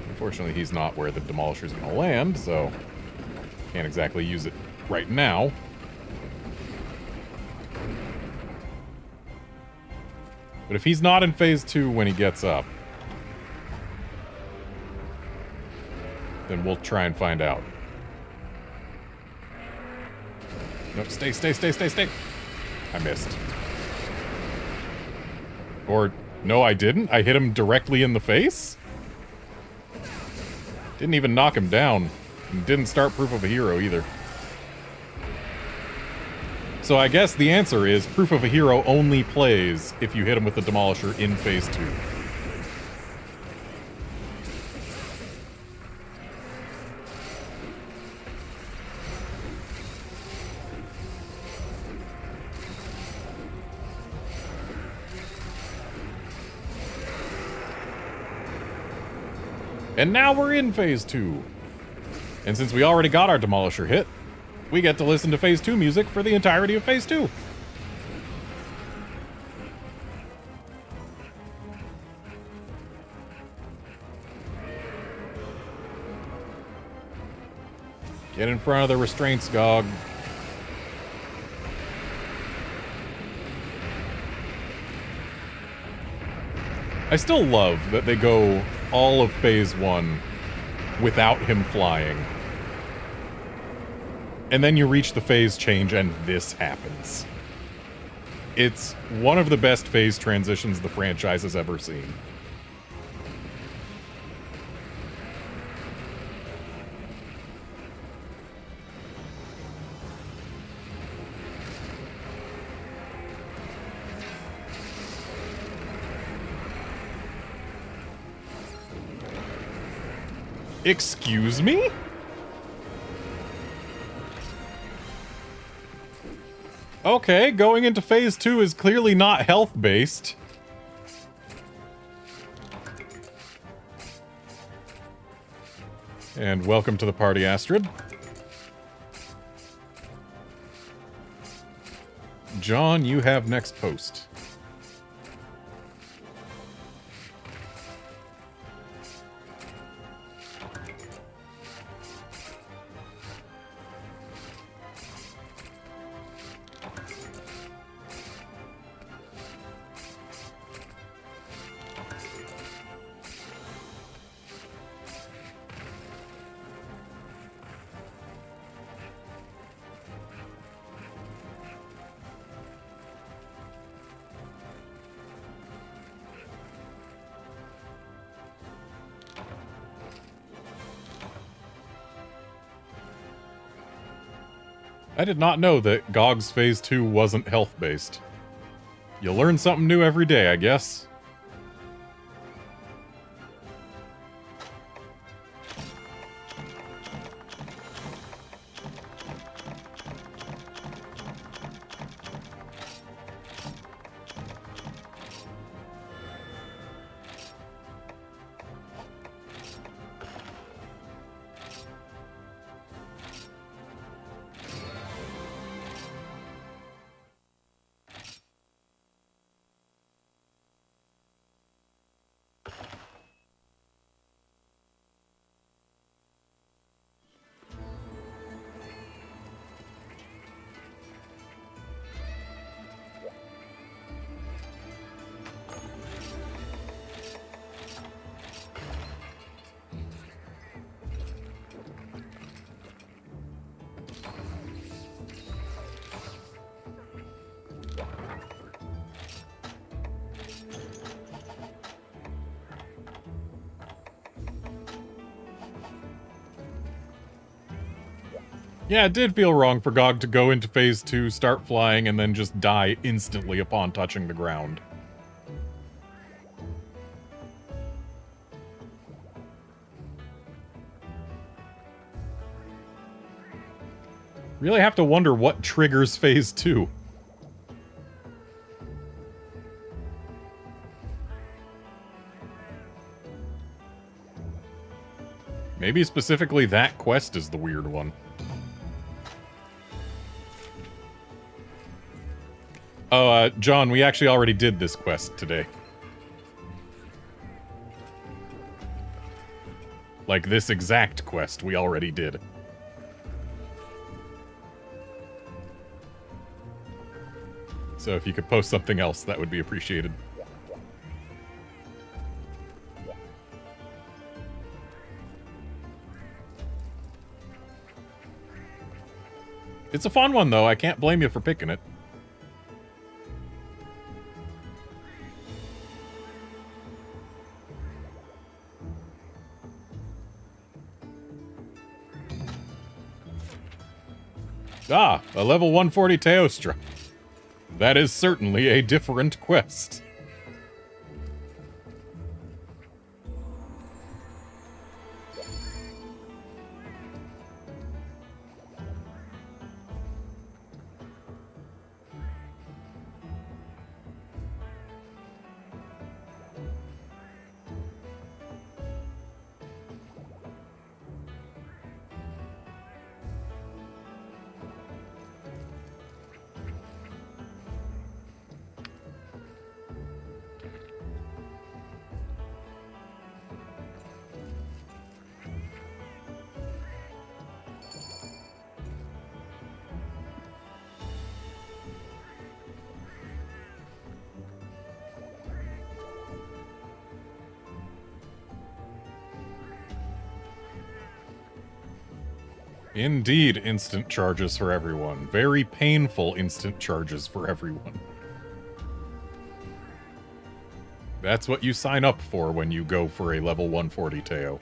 Unfortunately, he's not where the Demolisher's going to land, so can't exactly use it right now. But if he's not in phase 2 when he gets up, then we'll try and find out. No, stay. I missed. Or, no, I didn't. I hit him directly in the face? Didn't even knock him down. And didn't start Proof of a Hero either. So I guess the answer is Proof of a Hero only plays if you hit him with the Demolisher in phase 2. And now we're in phase 2. And since we already got our Demolisher hit, we get to listen to phase 2 music for the entirety of phase 2. Get in front of the restraints, GOG. I still love that they go all of phase 1 without him flying. And then you reach the phase change and this happens. It's one of the best phase transitions the franchise has ever seen. Excuse me? Okay, going into phase 2 is clearly not health-based. And welcome to the party, Astrid. John, you have next post. I did not know that GOG's Phase 2 wasn't health-based. You learn something new every day, I guess. Yeah, it did feel wrong for Gog to go into Phase 2, start flying, and then just die instantly upon touching the ground. Really have to wonder what triggers Phase 2. Maybe specifically that quest is the weird one. Oh, John, we actually already did this quest today. Like, this exact quest we already did. So if you could post something else, that would be appreciated. It's a fun one, though. I can't blame you for picking it. Ah, a level 140 Teostra. That is certainly a different quest. Indeed, instant charges for everyone. Very painful instant charges for everyone. That's what you sign up for when you go for a level 140 Teo.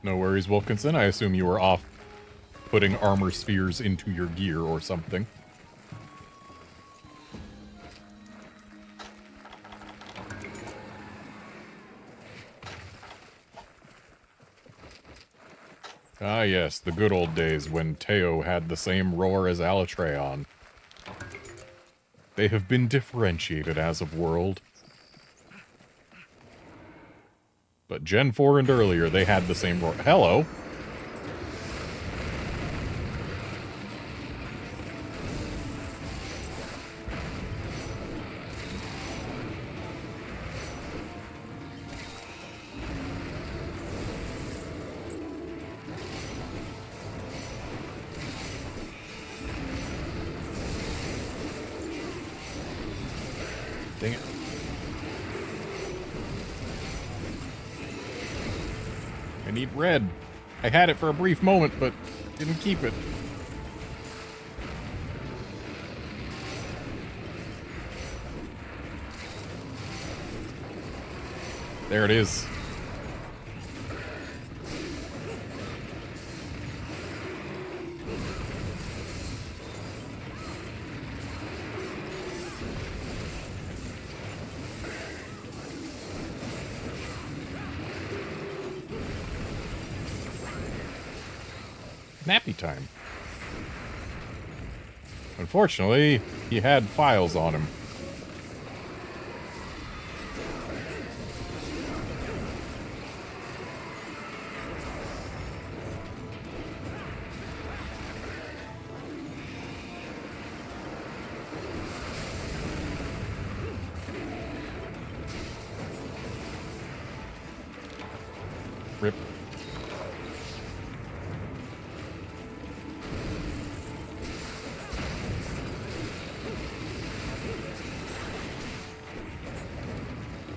No worries, Wolfkinson. I assume you were off putting armor spheres into your gear or something. Ah yes, the good old days when Teo had the same roar as Alatreon. They have been differentiated as of world. But Gen 4 and earlier, they had the same roar. Hello! Dang it. I need red. I had it for a brief moment, but didn't keep it. There it is. Nappy time. Unfortunately, he had files on him. Rip.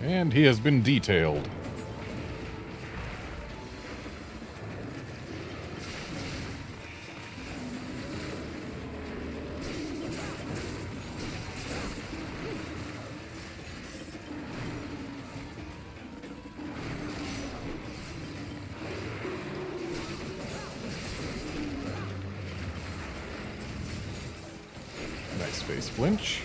And he has been detailed. Nice face flinch.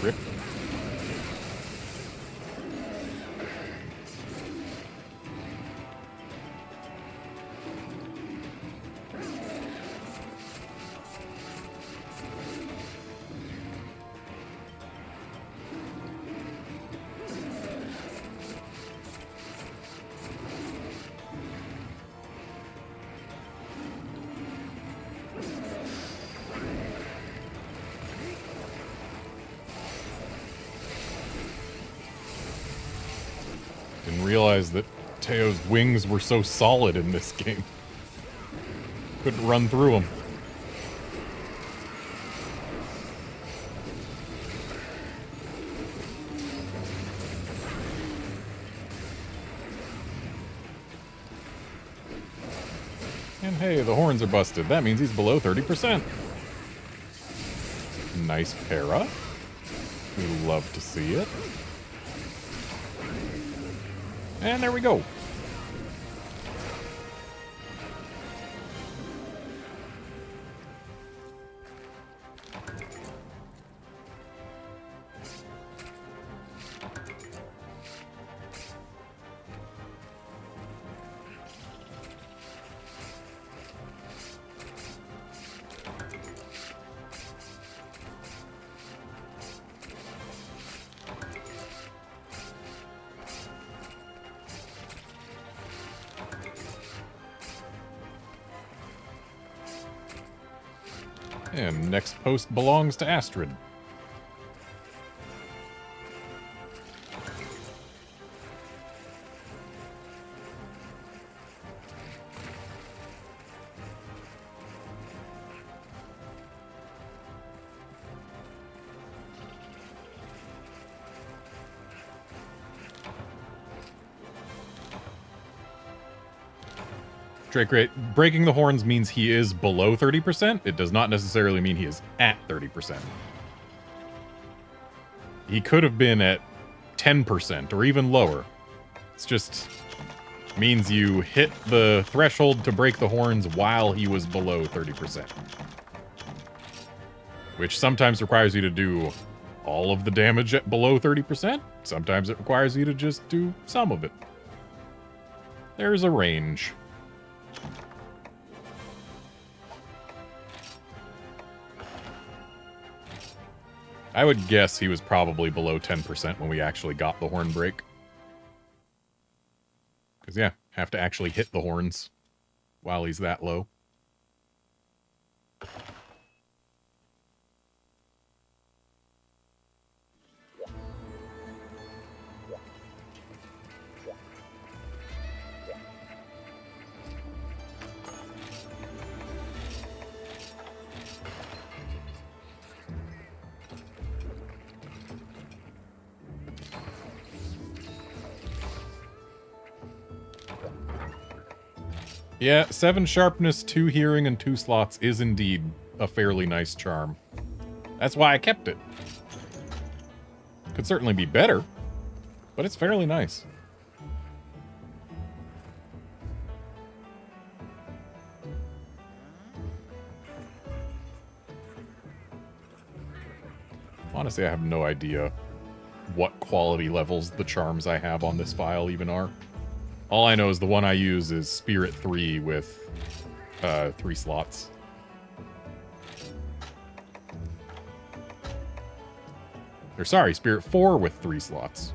Rip. Didn't realize that Teo's wings were so solid in this game. Couldn't run through them. And hey, the horns are busted. That means he's below 30%. Nice para. We love to see it. And there we go. And next post belongs to Astrid. Drake rate. Breaking the horns means he is below 30%. It does not necessarily mean he is at 30%. He could have been at 10% or even lower. It's just means you hit the threshold to break the horns while he was below 30%. Which sometimes requires you to do all of the damage at below 30%. Sometimes it requires you to just do some of it. There's a range. I would guess he was probably below 10% when we actually got the horn break. Because, yeah, have to actually hit the horns while he's that low. Yeah, 7 sharpness, 2 hearing, and 2 slots is indeed a fairly nice charm. That's why I kept it. Could certainly be better, but it's fairly nice. Honestly, I have no idea what quality levels the charms I have on this file even are. All I know is the one I use is Spirit 3 with 3 slots. Or sorry, Spirit 4 with 3 slots.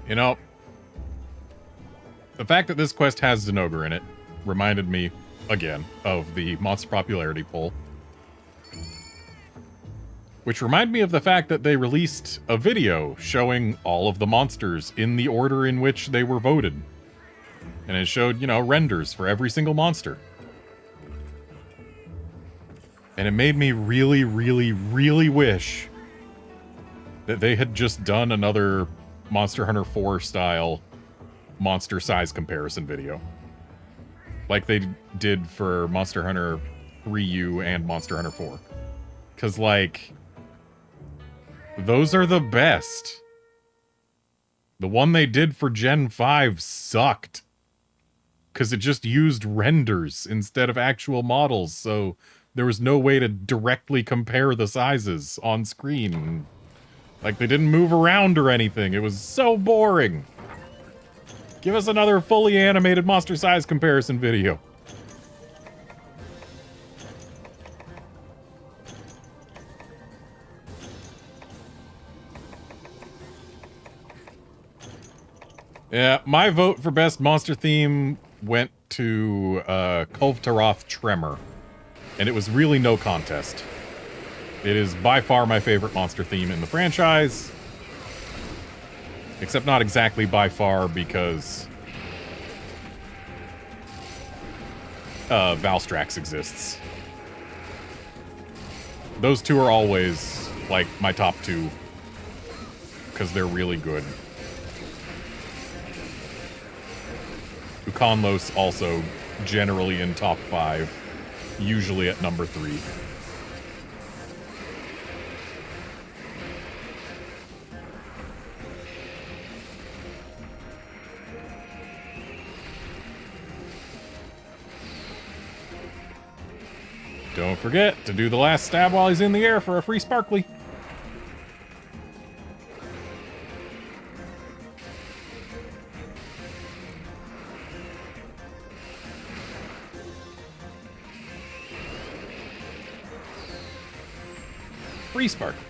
You know, the fact that this quest has Zinogre in it reminded me, again, of the monster popularity poll. Which reminded me of the fact that they released a video showing all of the monsters in the order in which they were voted. And it showed, you know, renders for every single monster. And it made me really, really, really wish that they had just done another Monster Hunter 4 style monster size comparison video. Like they did for Monster Hunter 3U and Monster Hunter 4. Because, like, those are the best. The one they did for Gen 5 sucked. Because it just used renders instead of actual models, so there was no way to directly compare the sizes on screen. Like, they didn't move around or anything. It was so boring. Give us another fully animated monster size comparison video. Yeah, my vote for best monster theme went to Kulvtaroth Tremor. And it was really no contest. It is by far my favorite monster theme in the franchise. Except not exactly by far, because Valstrax exists. Those two are always, like, my top two. Because they're really good. Ukonlos also generally in top 5. Usually at number 3. Don't forget to do the last stab while he's in the air for a free sparkly. Free sparkly.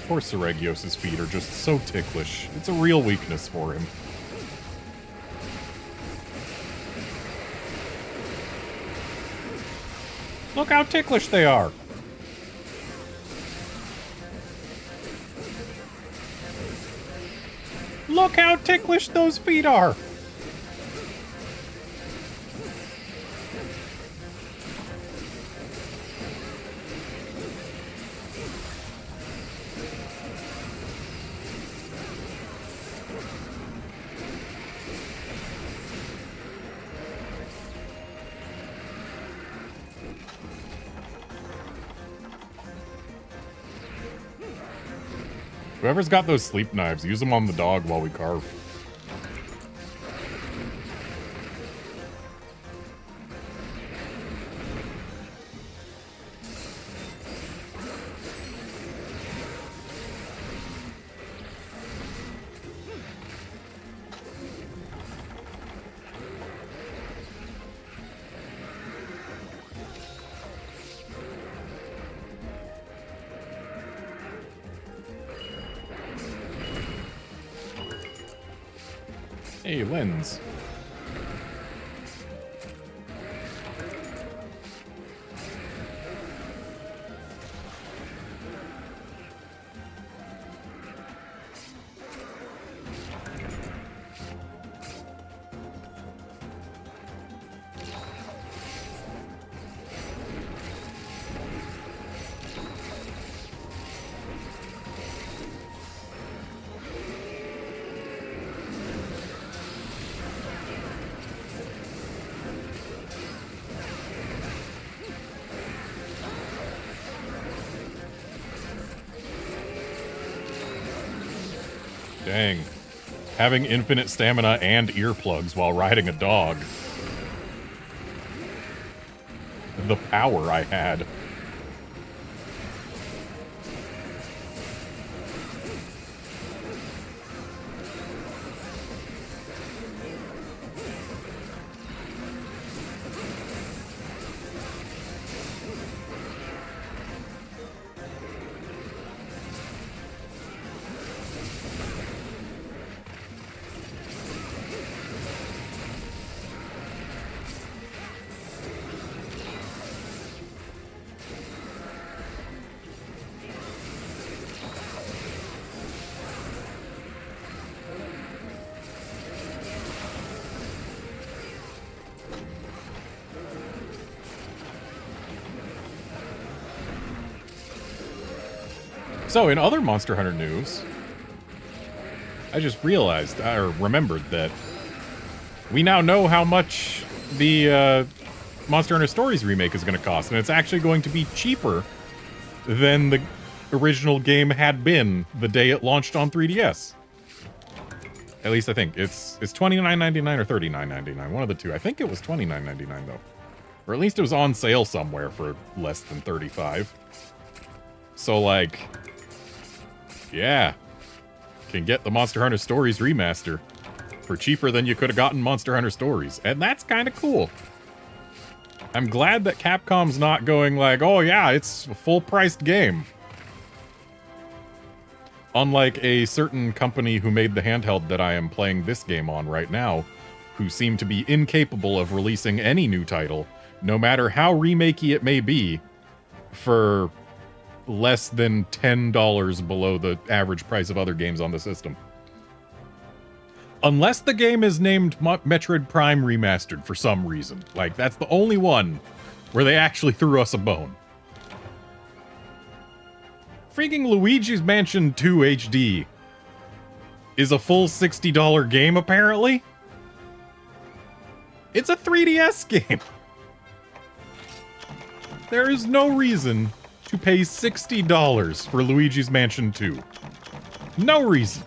Poor Seregios' feet are just so ticklish. It's a real weakness for him. Look how ticklish they are! Look how ticklish those feet are! Whoever's got those sleep knives, use them on the dog while we carve. Hey, lens. Dang. Having infinite stamina and earplugs while riding a dog. The power I had. So, in other Monster Hunter news, I just realized, or remembered, that we now know how much the Monster Hunter Stories remake is going to cost, and it's actually going to be cheaper than the original game had been the day it launched on 3DS. At least I think. It's $29.99 or $39.99, one of the two. I think it was $29.99, though. Or at least it was on sale somewhere for less than $35. So, like... yeah, can get the Monster Hunter Stories remaster for cheaper than you could have gotten Monster Hunter Stories. And that's kind of cool. I'm glad that Capcom's not going like, oh yeah, it's a full-priced game. Unlike a certain company who made the handheld that I am playing this game on right now, who seem to be incapable of releasing any new title, no matter how remakey it may be, for less than $10 below the average price of other games on the system. Unless the game is named Metroid Prime Remastered for some reason. Like, that's the only one where they actually threw us a bone. Freaking Luigi's Mansion 2 HD is a full $60 game, apparently. It's a 3DS game. There is no reason to pay $60 for Luigi's Mansion 2. No reason.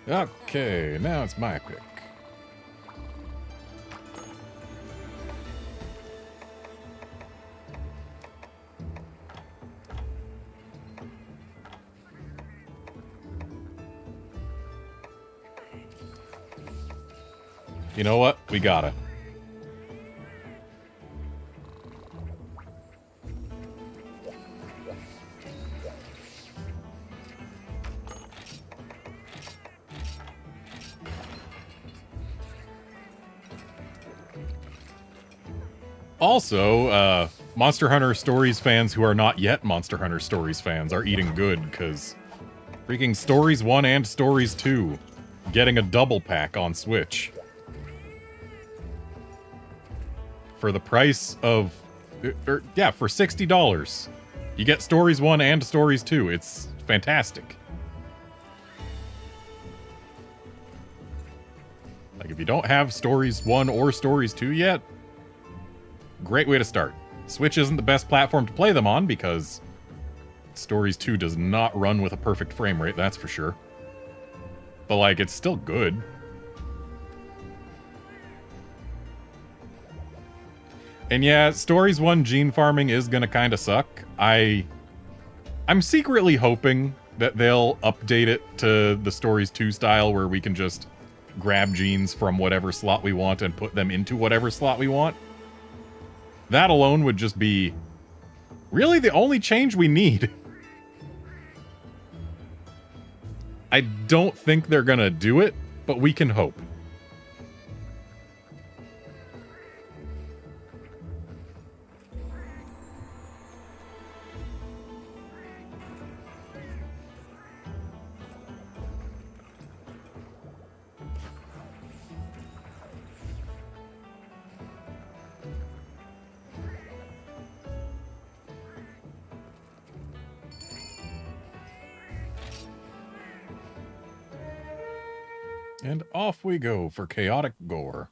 Okay, now it's my pick. You know what? We gotta. Also, Monster Hunter Stories fans who are not yet Monster Hunter Stories fans are eating good, because freaking Stories 1 and Stories 2 getting a double pack on Switch. For the price of... yeah, for $60. You get Stories 1 and Stories 2. It's fantastic. Like, if you don't have Stories 1 or Stories 2 yet, great way to start. Switch isn't the best platform to play them on, because Stories 2 does not run with a perfect frame rate, that's for sure. But, like, it's still good. And yeah, Stories 1 gene farming is gonna kinda suck. I'm secretly hoping that they'll update it to the Stories 2 style where we can just grab genes from whatever slot we want and put them into whatever slot we want. That alone would just be really the only change we need. I don't think they're gonna do it, but we can hope. And off we go for chaotic gore.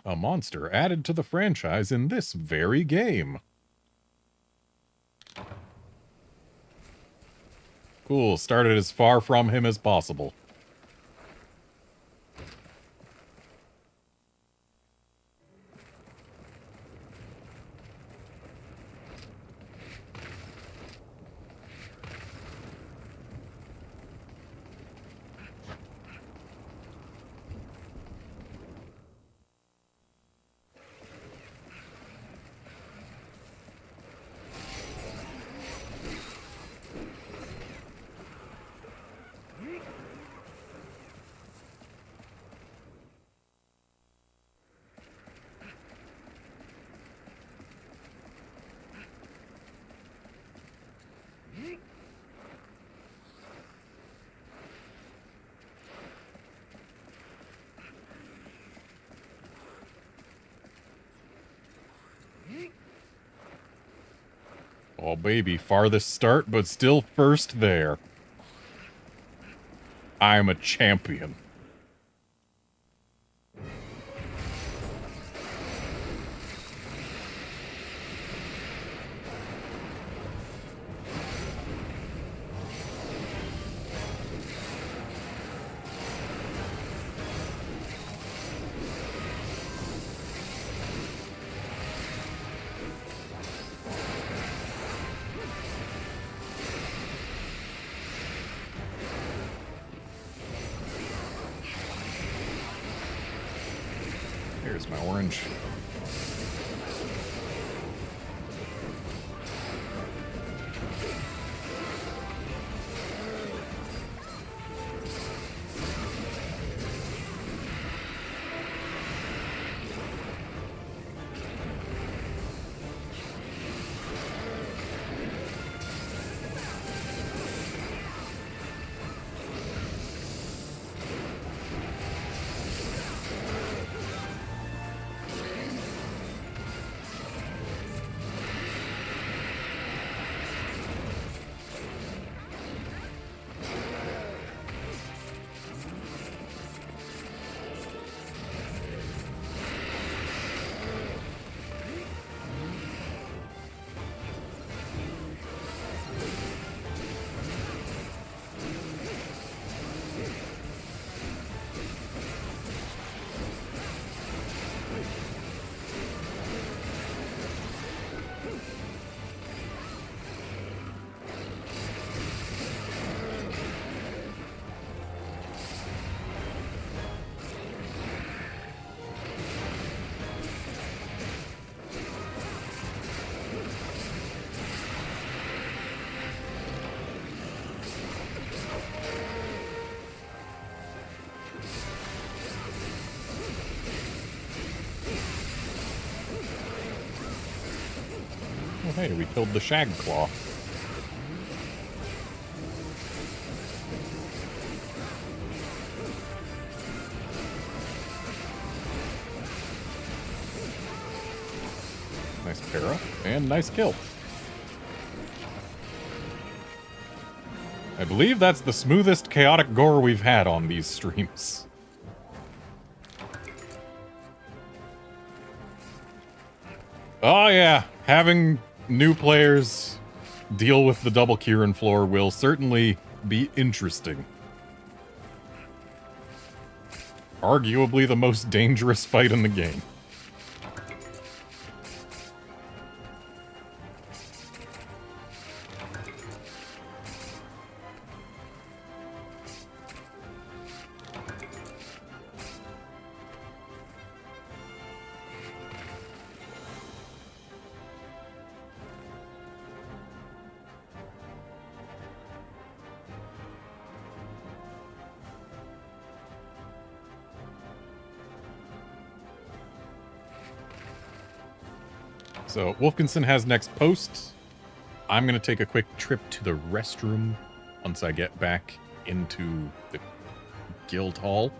A monster added to the franchise in this very game. Cool, started as far from him as possible. Oh, baby, farthest start, but still first there. I'm a champion. Here's my orange. Oh, hey, we killed the shag claw. Nice para, and nice kill. I believe that's the smoothest chaotic gore we've had on these streams. Oh yeah, having new players deal with the double Kieran floor will certainly be interesting. Arguably the most dangerous fight in the game. So Wolfkinson has next post. I'm going to take a quick trip to the restroom once I get back into the guild hall.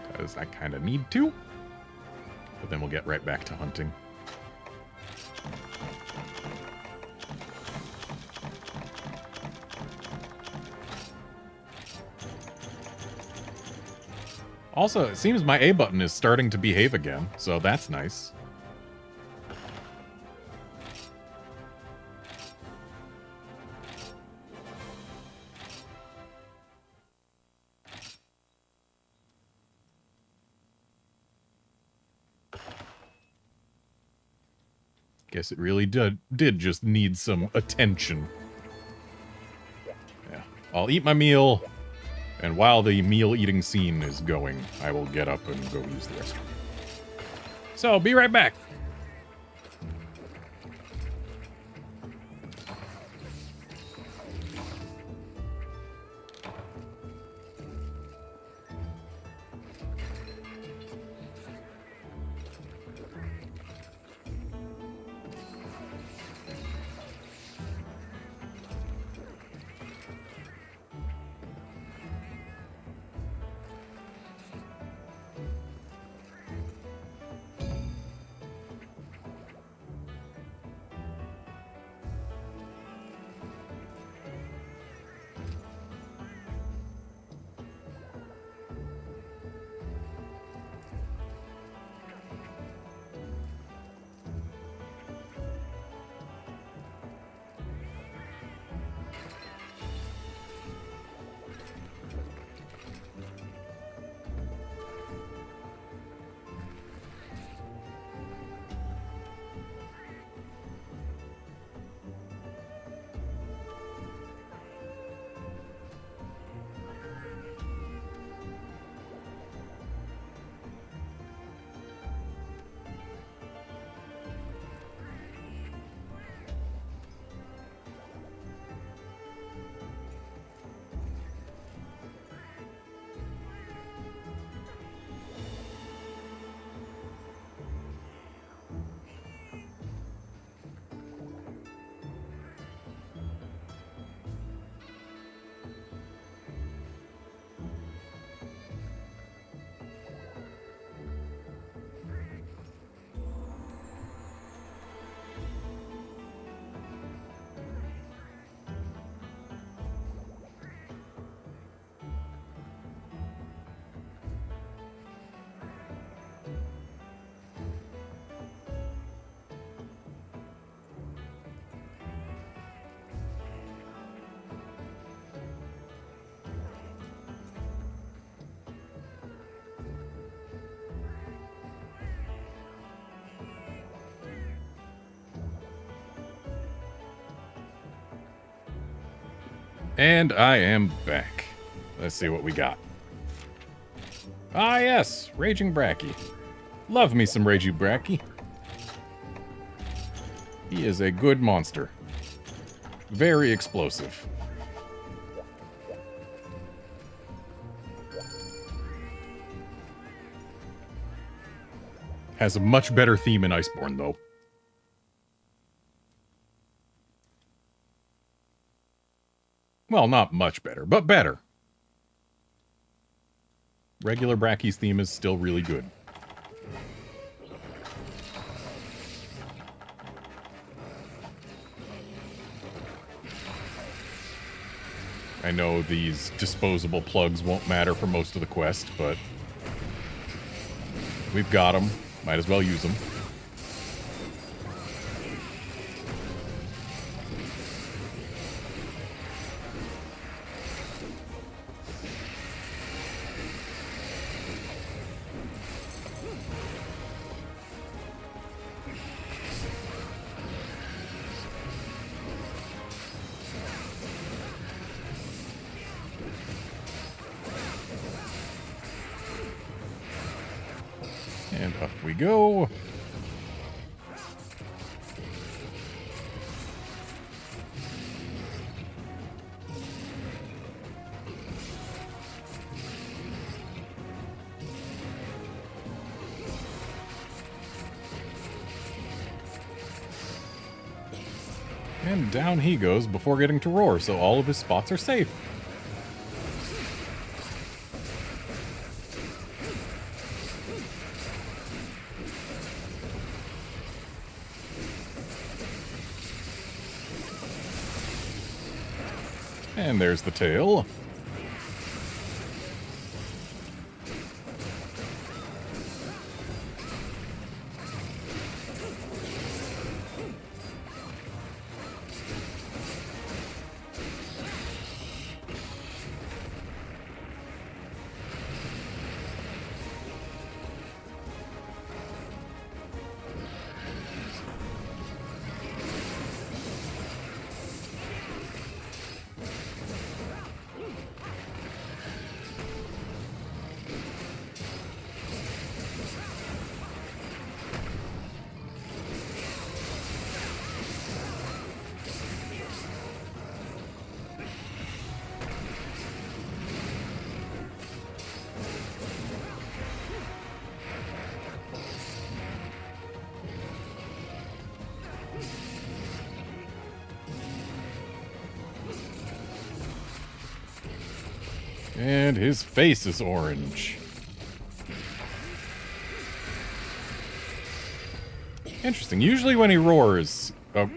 Because I kind of need to. But then we'll get right back to hunting. Also, it seems my A button is starting to behave again, so that's nice. Guess it really did just need some attention. Yeah, I'll eat my meal. And while the meal eating scene is going, I will get up and go use the restroom. So, be right back. And I am back. Let's see what we got. Ah, yes, Raging Bracky. Love me some Raging Bracky. He is a good monster. Very explosive. Has a much better theme in Iceborne, though. Well, not much better, but better. Regular Bracky's theme is still really good. I know these disposable plugs won't matter for most of the quest, but we've got them. Might as well use them. And up we go. And down he goes before getting to roar, so all of his spots are safe. And there's the tail. And his face is orange. Interesting. Usually when he roars... Oh,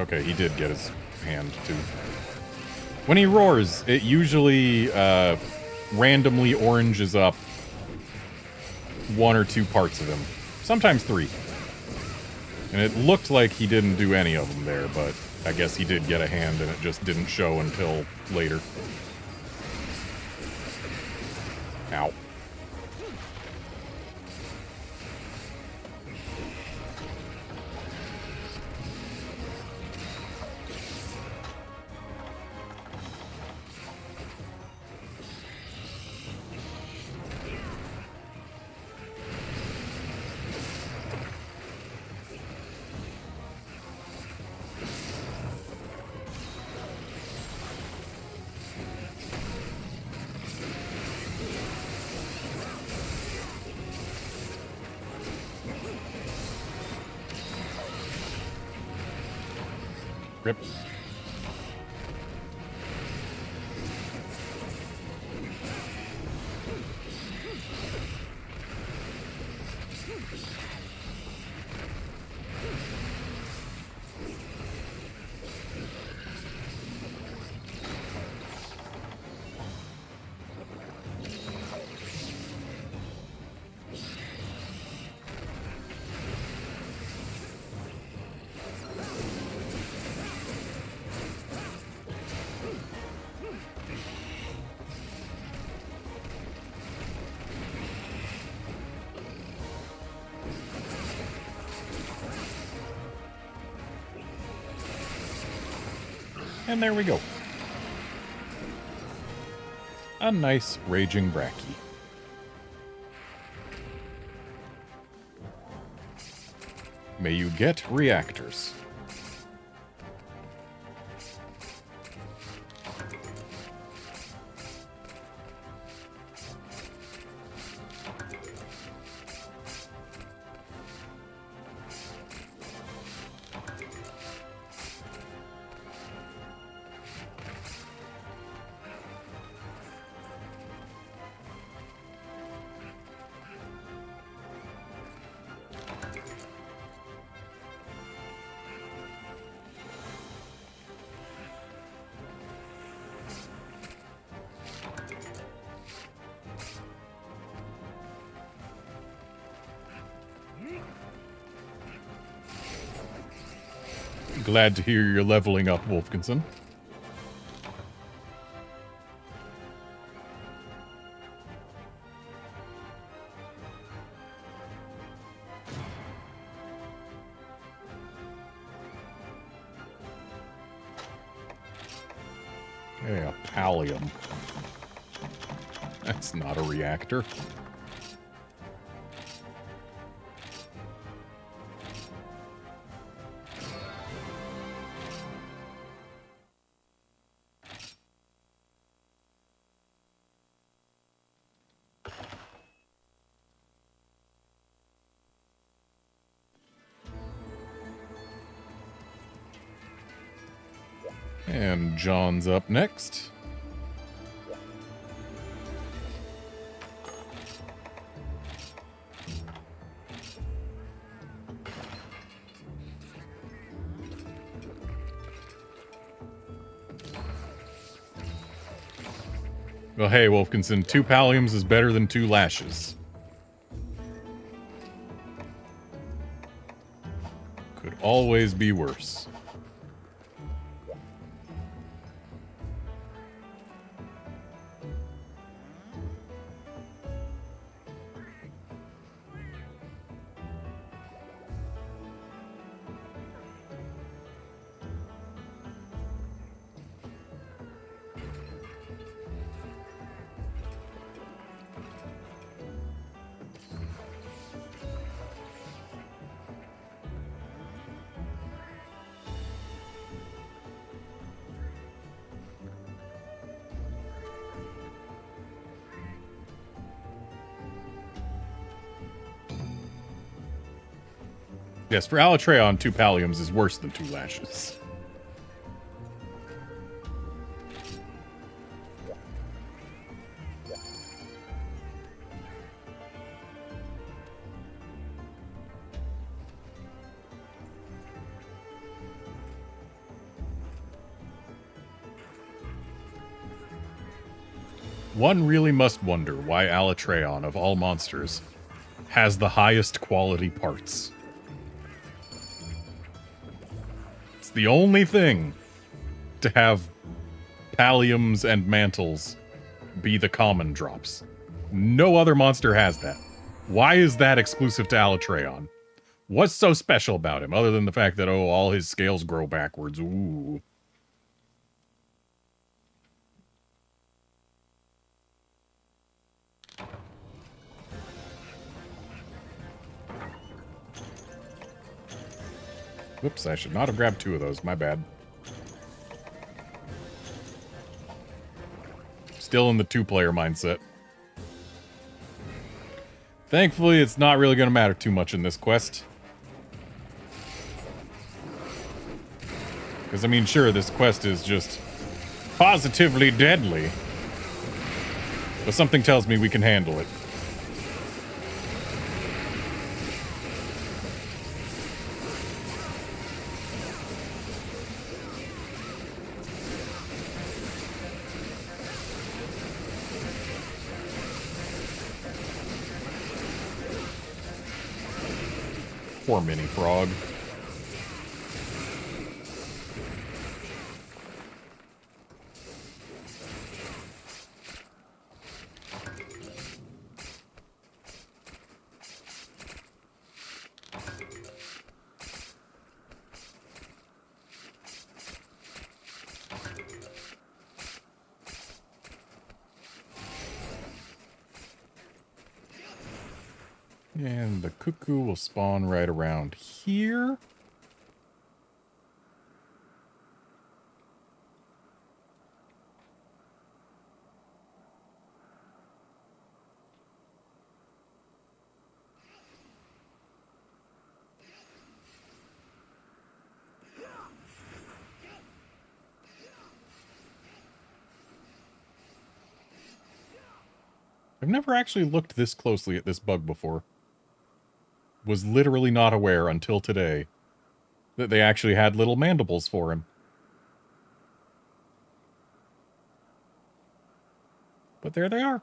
okay, he did get his hand, too. When he roars, it usually randomly oranges up one or two parts of him. Sometimes three. And it looked like he didn't do any of them there, but I guess he did get a hand and it just didn't show until later. Ow. Rip. And there we go. A nice raging Bracky. May you get reactors. Glad to hear you're leveling up, Wolfkinson. Yeah, pallium. That's not a reactor. And John's up next. Well, hey, Wolfkinson, 2 palliums is better than 2 lashes. Could always be worse. Yes, for Alatreon, 2 palliums is worse than 2 lashes. One really must wonder why Alatreon, of all monsters, has the highest quality parts. It's the only thing to have palliums and mantles be the common drops. No other monster has that. Why is that exclusive to Alatreon? What's so special about him, other than the fact that, oh, all his scales grow backwards? Ooh. Whoops, I should not have grabbed 2 of those. My bad. Still in the 2-player mindset. Thankfully, it's not really going to matter too much in this quest. Because, I mean, sure, this quest is just positively deadly. But something tells me we can handle it. Poor mini frog. And the cuckoo will spawn right around here. I've never actually looked this closely at this bug before. Was literally not aware until today that they actually had little mandibles for him. But there they are.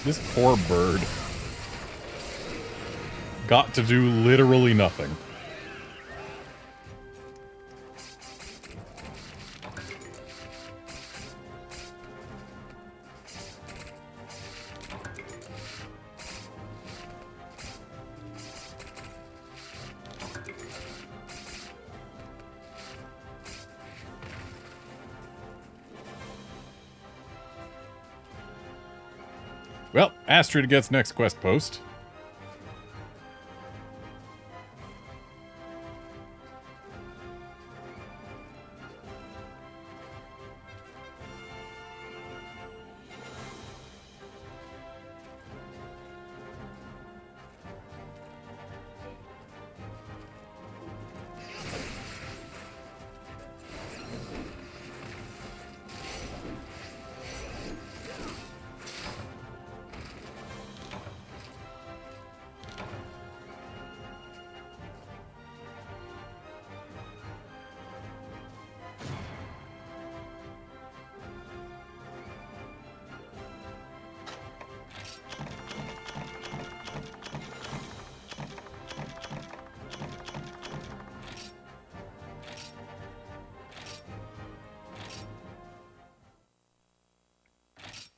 This poor bird got to do literally nothing. Well, Astrid gets next quest post.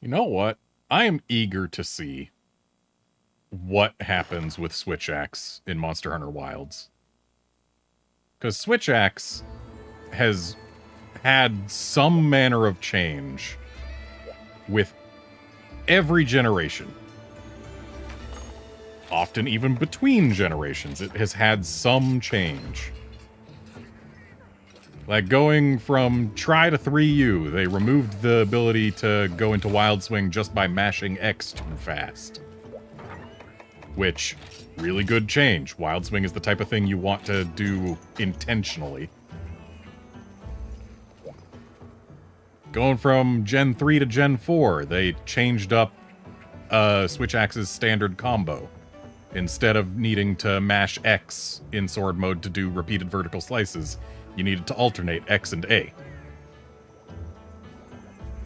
You know what? I am eager to see what happens with Switch Axe in Monster Hunter Wilds. Because Switch Axe has had some manner of change with every generation. Often even between generations, it has had some change. Like going from Tri to 3U, they removed the ability to go into Wild Swing just by mashing X too fast. Which, really good change. Wild Swing is the type of thing you want to do intentionally. Going from Gen 3 to Gen 4, they changed up Switch Axe's standard combo. Instead of needing to mash X in sword mode to do repeated vertical slices, you needed to alternate X and A.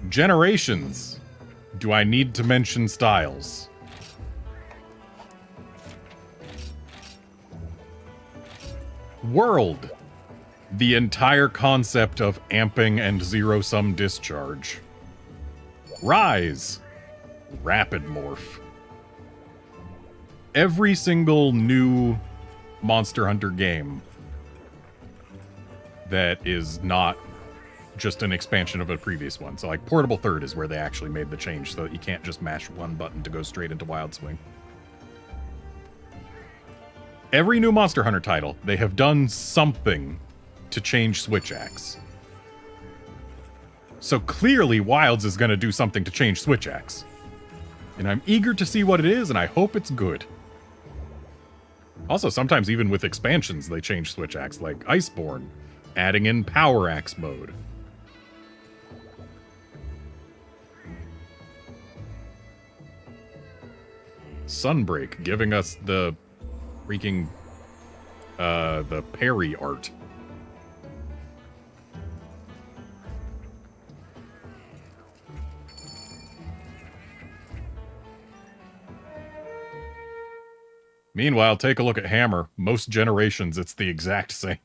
Generations. Do I need to mention styles? World. The entire concept of amping and zero-sum discharge. Rise. Rapid morph. Every single new Monster Hunter game that is not just an expansion of a previous one. So like Portable Third is where they actually made the change so that you can't just mash one button to go straight into Wild Swing. Every new Monster Hunter title, they have done something to change Switch Axe. So clearly Wilds is going to do something to change Switch Axe. And I'm eager to see what it is, and I hope it's good. Also, sometimes even with expansions, they change Switch Axe, like Iceborne, adding in Power Axe mode. Sunbreak, giving us the freaking, the parry art. Meanwhile, take a look at Hammer. Most generations, it's the exact same.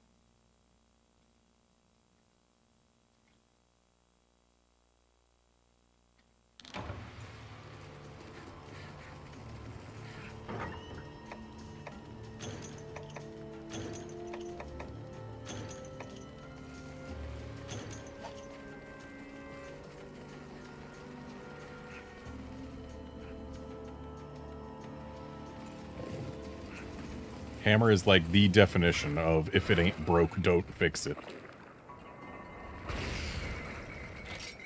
Hammer is like the definition of if it ain't broke, don't fix it.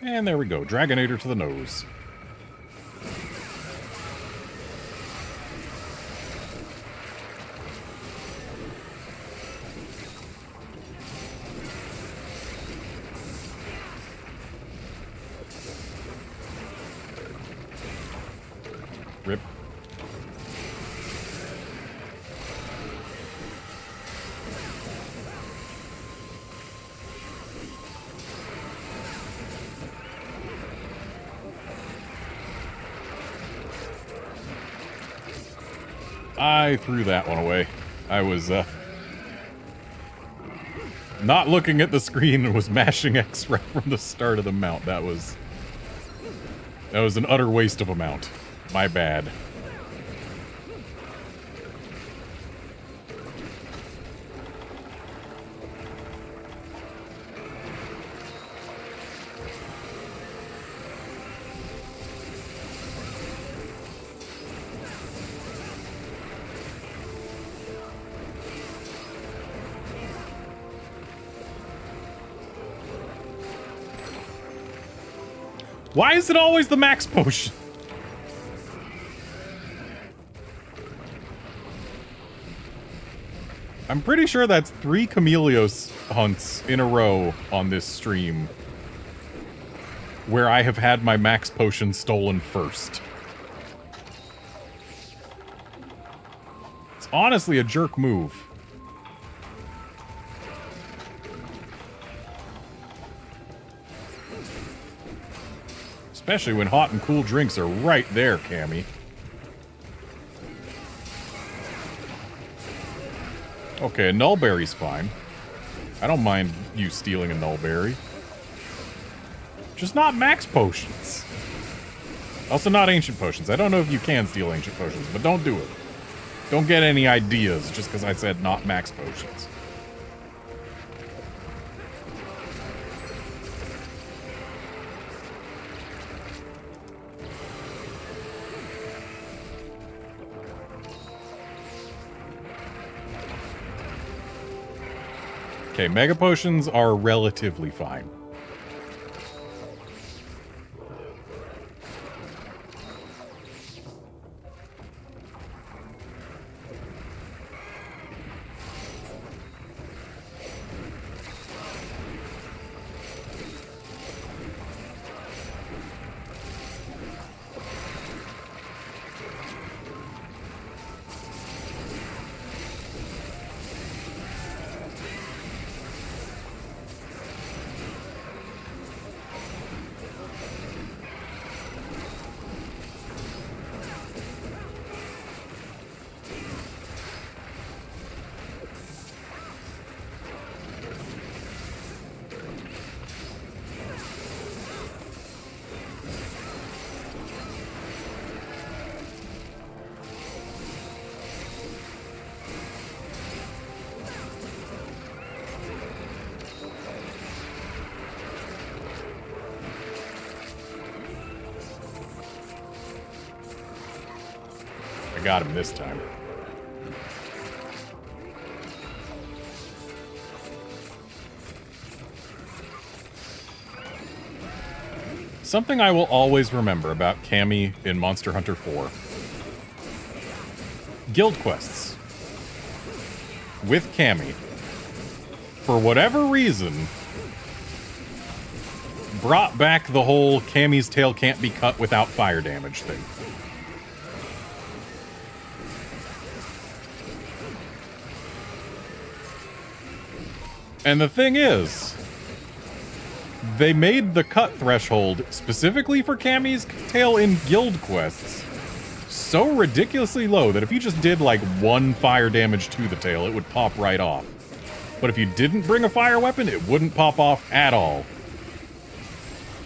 And there we go. Dragonator to the nose. Rip. I threw that one away. I was, not looking at the screen and was mashing X right from the start of the mount. That was an utter waste of a mount. My bad. Why is it always the max potion? I'm pretty sure that's 3 Chameleos hunts in a row on this stream where I have had my max potion stolen first. It's honestly a jerk move. Especially when hot and cool drinks are right there, Cammy. Okay, a nullberry's fine. I don't mind you stealing a nullberry. Just not max potions. Also not ancient potions. I don't know if you can steal ancient potions, but don't do it. Don't get any ideas just because I said not max potions. Okay, mega potions are relatively fine. I got him this time. Something I will always remember about Cammy in Monster Hunter 4. Guild quests. With Cammy, for whatever reason, brought back the whole Cammy's tail can't be cut without fire damage thing. And the thing is, they made the cut threshold specifically for Cammy's tail in guild quests so ridiculously low that if you just did like 1 fire damage to the tail, it would pop right off. But if you didn't bring a fire weapon, it wouldn't pop off at all.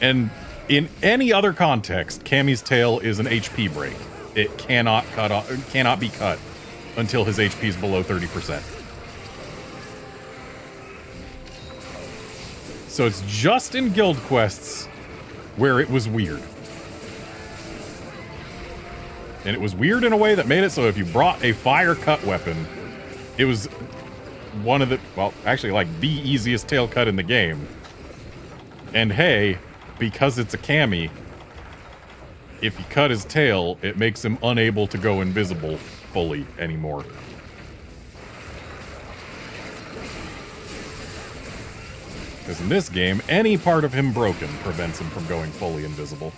And in any other context, Cammy's tail is an HP break. It cannot be cut until his HP is below 30%. So it's just in guild quests where it was weird. And it was weird in a way that made it so if you brought a fire cut weapon, it was one of the, well, actually like the easiest tail cut in the game. And hey, because it's a Cammy, if you cut his tail, it makes him unable to go invisible fully anymore. Because in this game, any part of him broken prevents him from going fully invisible.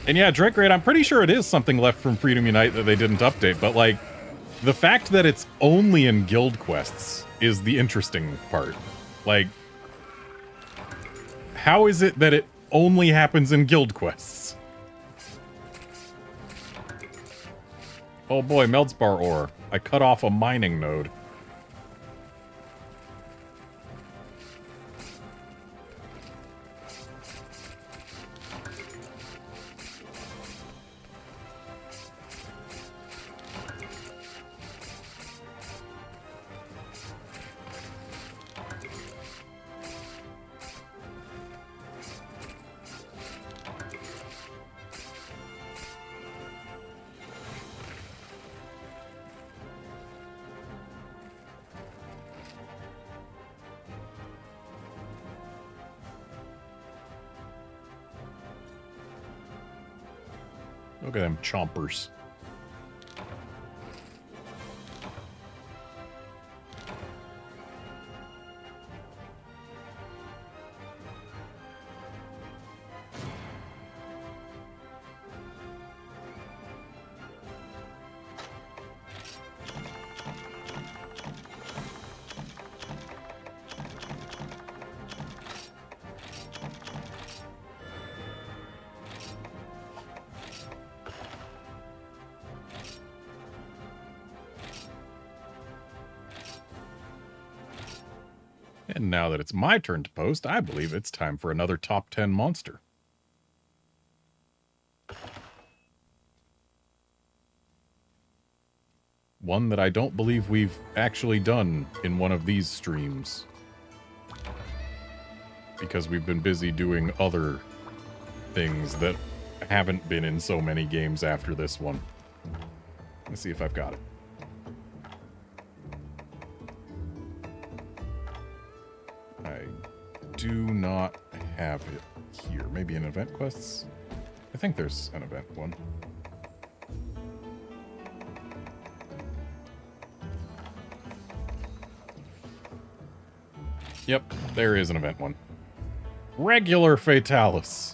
And yeah, Drake Raid, I'm pretty sure it is something left from Freedom Unite that they didn't update, but like, the fact that it's only in guild quests is the interesting part. Like, how is it that it only happens in guild quests? Oh boy, Meldspar ore. I cut off a mining node. Look at them chompers. And now that it's my turn to post, I believe it's time for another top 10 monster. One that I don't believe we've actually done in one of these streams. Because we've been busy doing other things that haven't been in so many games after this one. Let's see if I've got it. I do not have it here. Maybe in event quests? I think there's an event one. Yep, there is an event one. Regular Fatalis.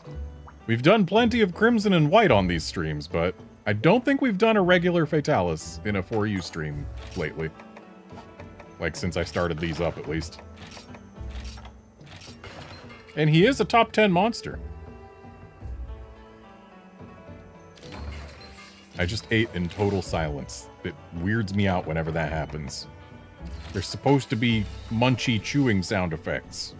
We've done plenty of Crimson and White on these streams, but I don't think we've done a regular Fatalis in a 4U stream lately. Like, since I started these up, at least. And he is a top 10 monster. I just ate in total silence. It weirds me out whenever that happens. There's supposed to be munchy chewing sound effects.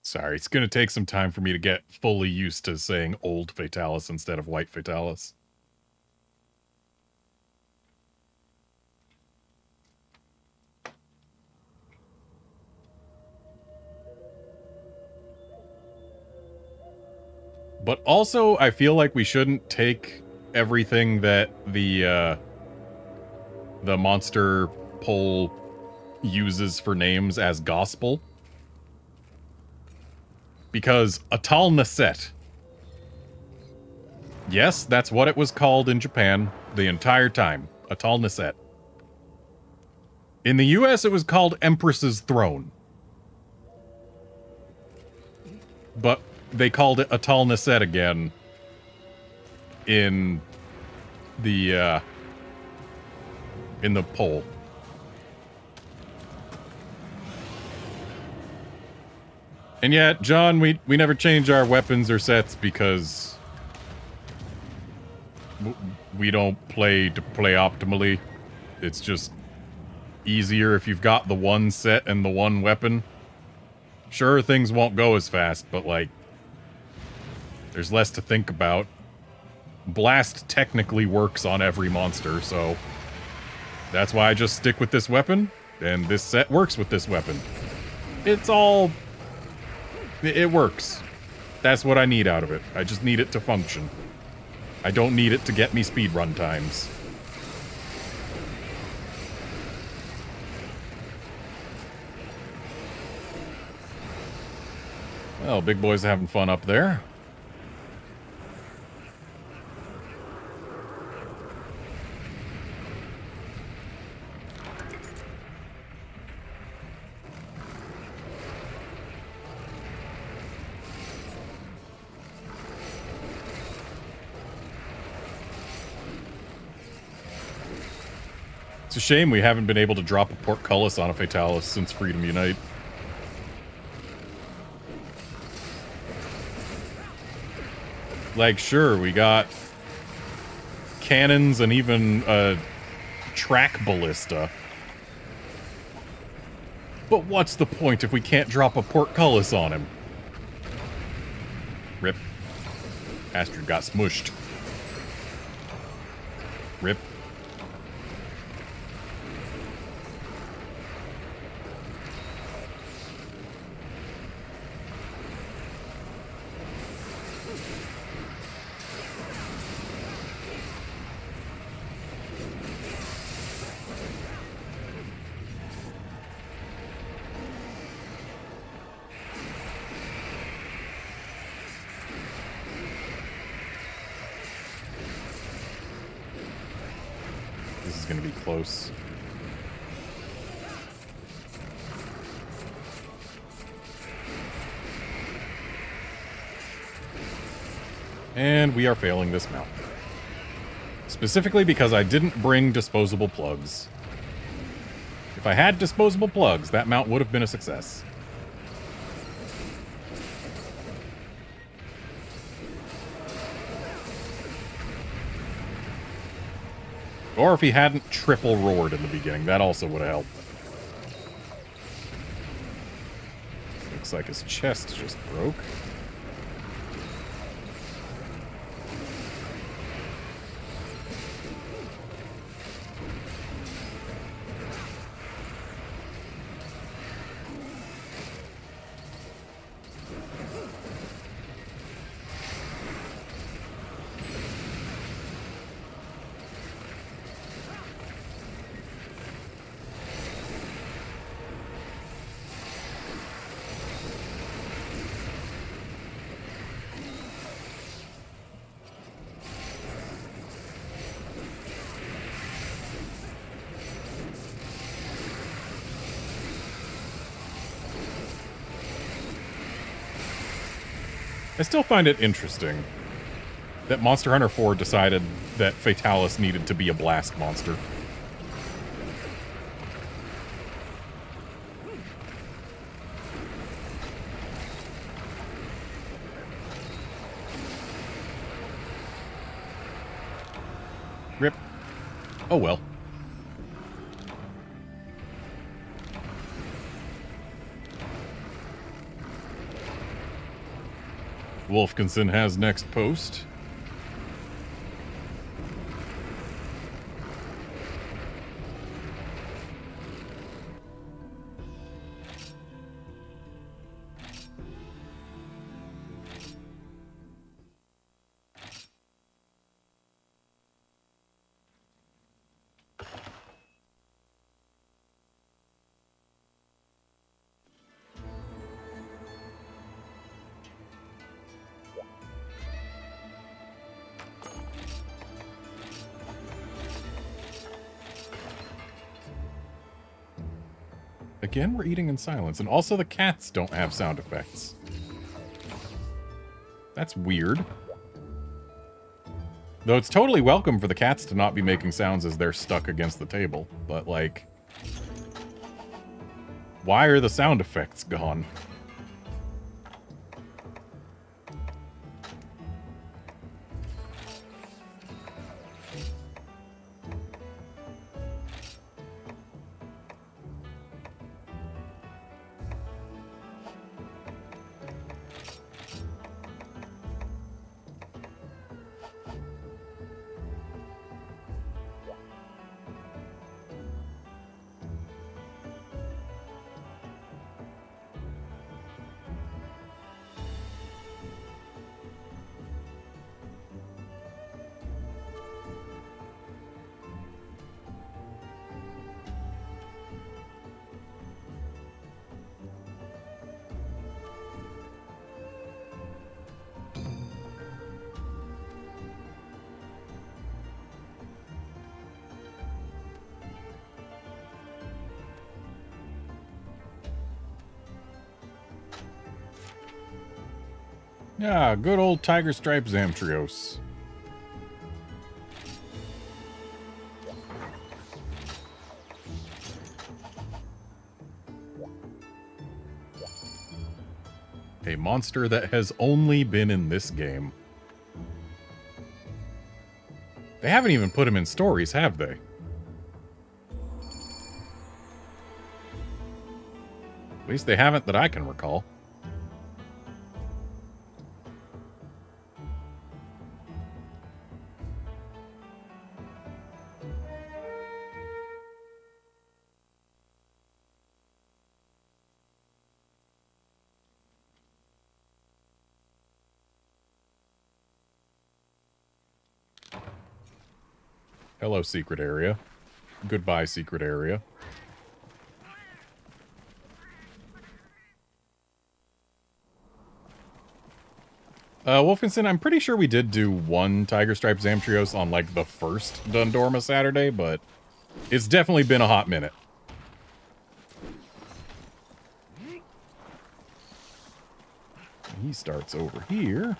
Sorry, it's going to take some time for me to get fully used to saying old Fatalis instead of white Fatalis. But also, I feel like we shouldn't take everything that the monster poll uses for names as gospel. Because Atal Naset. Yes, that's what it was called in Japan the entire time. Atal Naset. In the US, it was called Empress's Throne. But they called it Atal Naset again in the poll. And yet, John, we never change our weapons or sets because we don't play to play optimally. It's just easier if you've got the one set and the one weapon. Sure, things won't go as fast, but, like, there's less to think about. Blast technically works on every monster, so that's why I just stick with this weapon, and this set works with this weapon. It's all... It works. That's what I need out of it. I just need it to function. I don't need it to get me speedrun times. Well, big boy's having fun up there. It's a shame we haven't been able to drop a portcullis on a Fatalis since Freedom Unite. Like, sure, we got cannons and even a track ballista. But what's the point if we can't drop a portcullis on him? Rip. Astrid got smushed. Rip. Going to be close. And we are failing this mount. Specifically because I didn't bring disposable plugs. If I had disposable plugs, that mount would have been a success. Or if he hadn't triple roared in the beginning, that also would have helped. Looks like his chest just broke. I still find it interesting that Monster Hunter 4 decided that Fatalis needed to be a blast monster. Rip. Oh well. Wolfkinson has next post. Again, we're eating in silence, and also the cats don't have sound effects. That's weird. Though it's totally welcome for the cats to not be making sounds as they're stuck against the table, but, like, why are the sound effects gone? Yeah, good old Tiger Stripe Zamtrios. A monster that has only been in this game. They haven't even put him in stories, have they? At least they haven't that I can recall. Hello, secret area. Goodbye, secret area. Wolfenson, I'm pretty sure we did do one Tiger Stripe Zamtrios on, like, the first Dundorma Saturday, but it's definitely been a hot minute. He starts over here.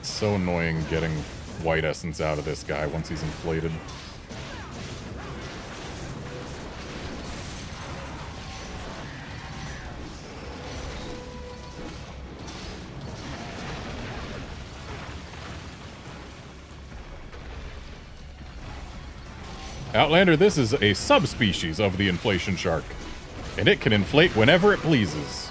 So annoying getting white essence out of this guy once he's inflated. Outlander, this is a subspecies of the inflation shark, and it can inflate whenever it pleases.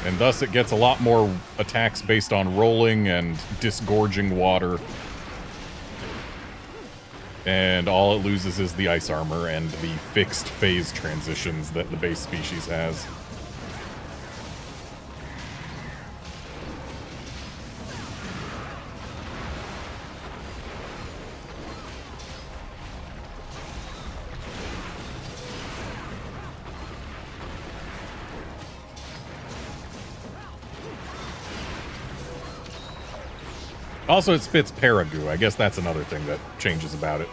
And thus it gets a lot more attacks based on rolling and disgorging water. And all it loses is the ice armor and the fixed phase transitions that the base species has. Also, it spits Paragu. I guess that's another thing that changes about it.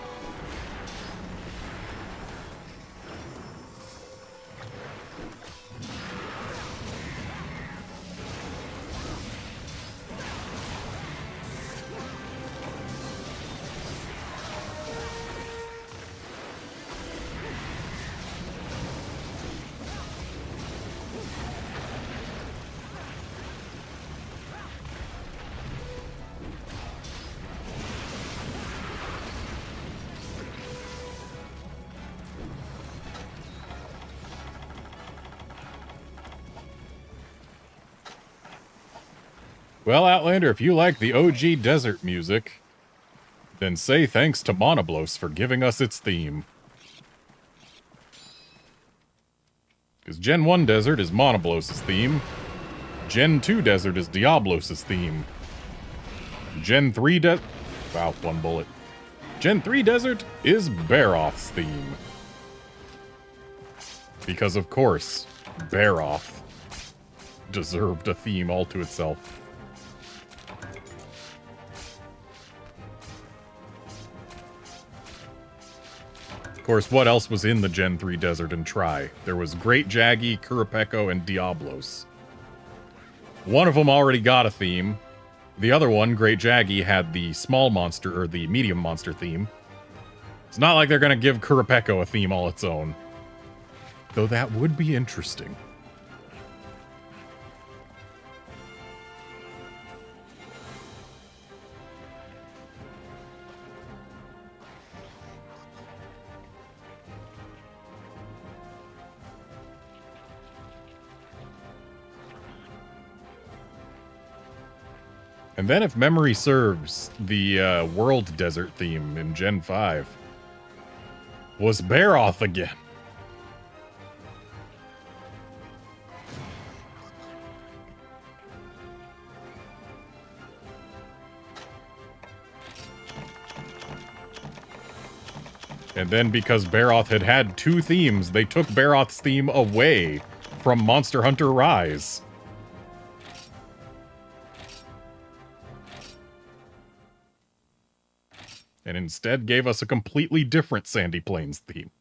Well, Outlander, if you like the OG desert music, then say thanks to Monoblos for giving us its theme. Because Gen 1 Desert is Monoblos' theme. Gen 2 Desert is Diablos' theme. Gen 3 Desert... Wow, one bullet. Gen 3 Desert is Baroth's theme. Because, of course, Baroth deserved a theme all to itself. Of course, what else was in the Gen 3 Desert and Tri? There was Great Jaggy, Kurapeko, and Diablos. One of them already got a theme. The other one, Great Jaggy, had the small monster, or the medium monster theme. It's not like they're gonna give Kurapeko a theme all its own. Though that would be interesting. And then, if memory serves, the World Desert theme in Gen 5 was Baroth again. And then, because Baroth had had two themes, they took Baroth's theme away from Monster Hunter Rise. and instead gave us a completely different Sandy Plains theme.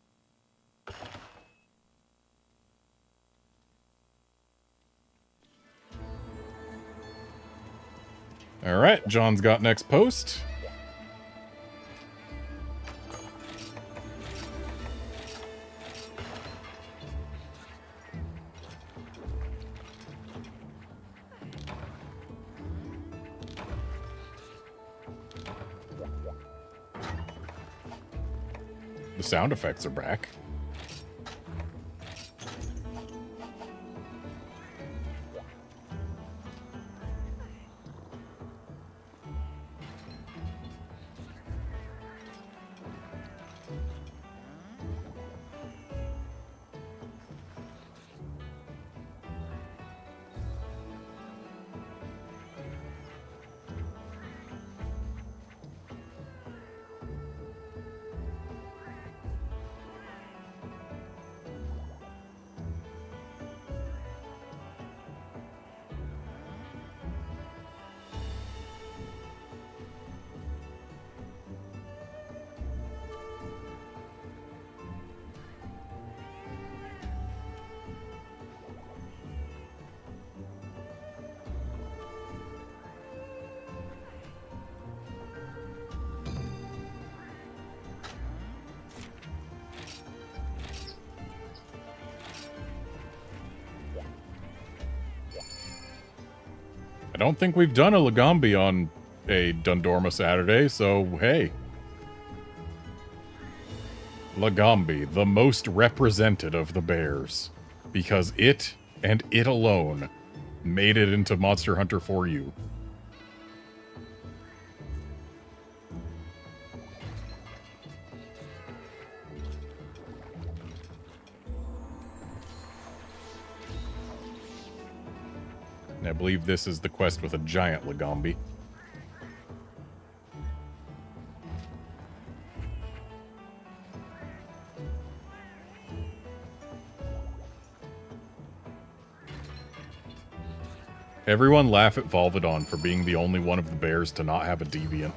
Alright, John's got next post. The sound effects are back. I don't think we've done a Lagombi on a Dundorma Saturday, so hey. Lagombi, the most represented of the bears, because it, and it alone, made it into Monster Hunter 4U. And I believe this is the quest with a giant Lagombi. Everyone laugh at Volvidon for being the only one of the bears to not have a deviant.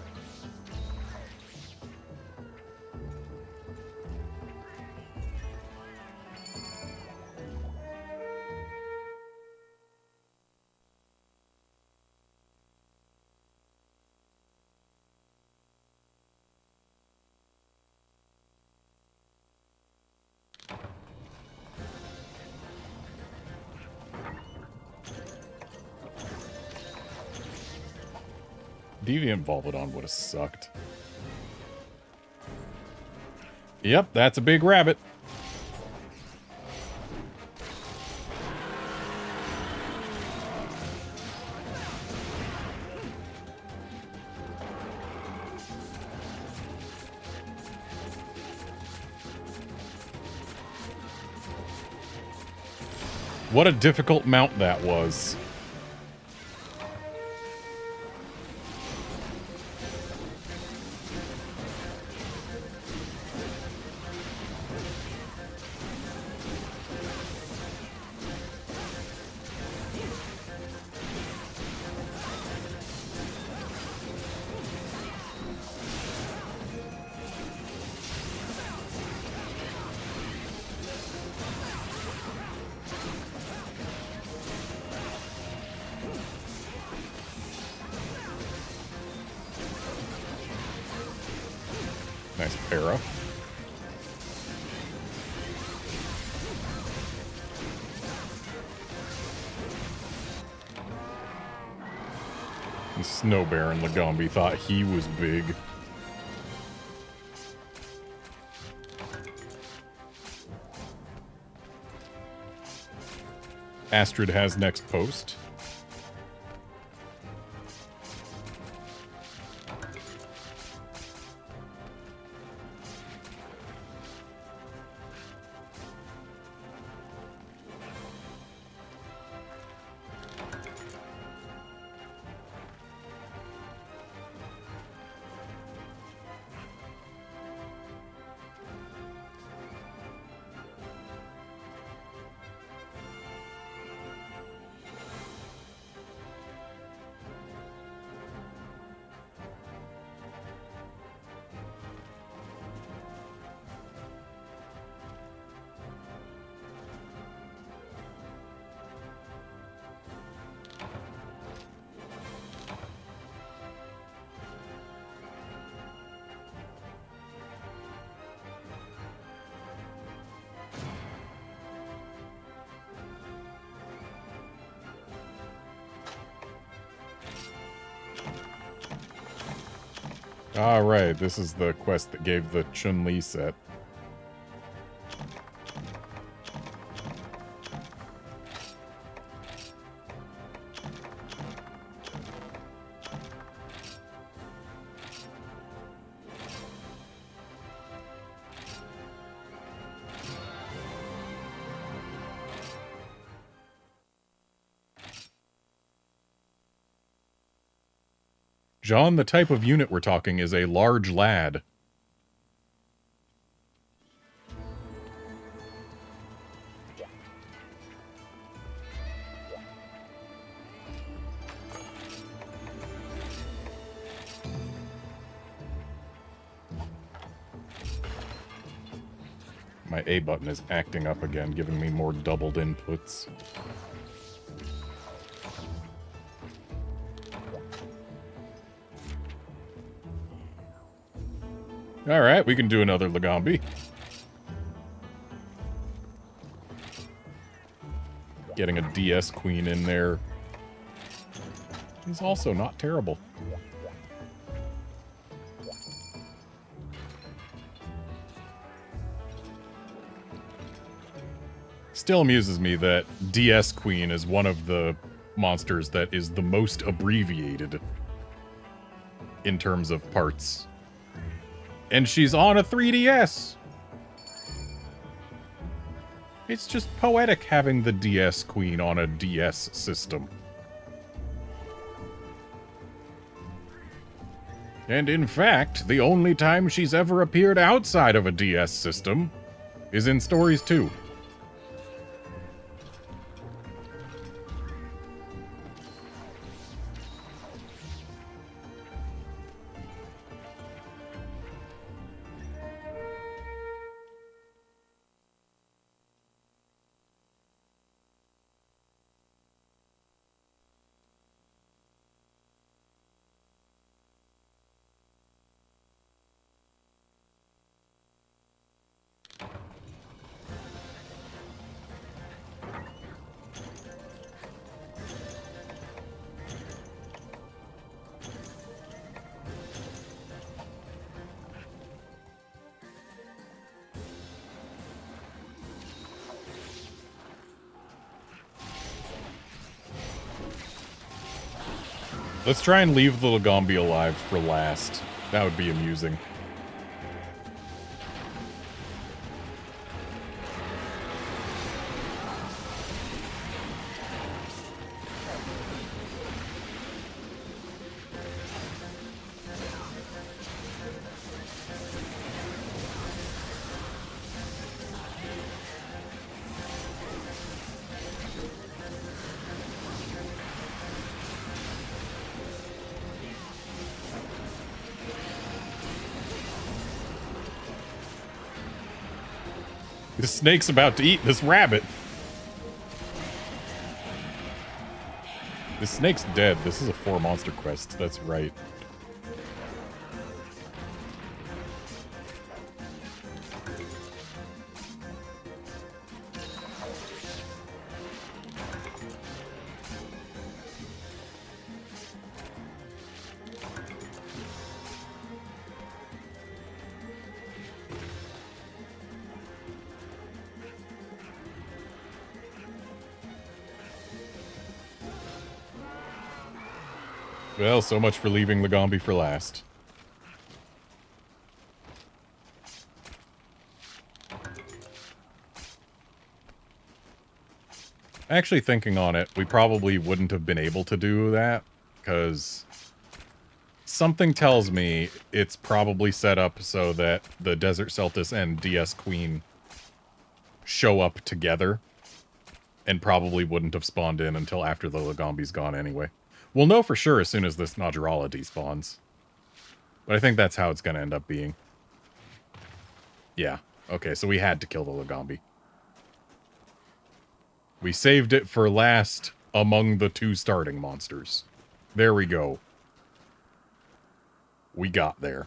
Deviant Volvidon would have sucked. Yep, that's a big rabbit. What a difficult mount that was. Nice para. The Snow Baron Lagombi thought he was big. Astrid has next post. Alright, this is the quest that gave the Chun-Li set. John, the type of unit we're talking is a large lad. My A button is acting up again, giving me more doubled inputs. Alright, we can do another Lagombi. Getting a DS Queen in there is also not terrible. Still amuses me that DS Queen is one of the monsters that is the most abbreviated in terms of parts. And she's on a 3DS! It's just poetic having the DS Queen on a DS system. And in fact, the only time she's ever appeared outside of a DS system is in Stories 2. Let's try and leave the Lagombi alive for last. That would be amusing. This snake's about to eat this rabbit. This snake's dead. This is a 4-monster quest. That's right. Well, so much for leaving Lagombi for last. Actually, thinking on it, we probably wouldn't have been able to do that, because something tells me it's probably set up so that the Desert Celtis and DS Queen show up together, and probably wouldn't have spawned in until after the Lagombi's gone anyway. We'll know for sure as soon as this Nodurala despawns. But I think that's how it's going to end up being. Yeah. Okay, so we had to kill the Lagombi. We saved it for last among the 2 starting monsters. There we go. We got there.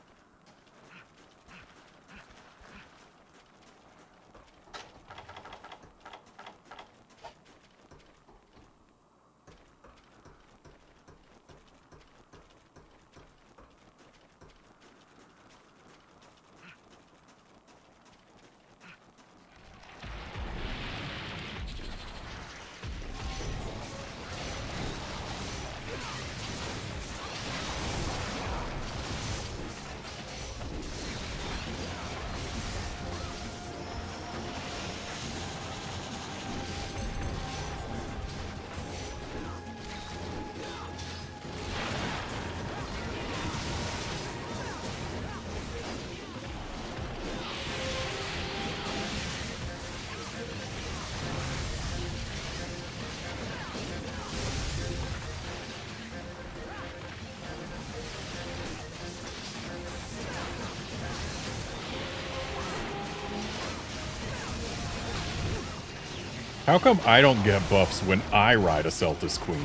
How come I don't get buffs when I ride a Celtis Queen?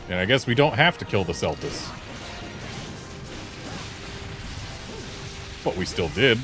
And I guess we don't have to kill the Celtis. But we still did.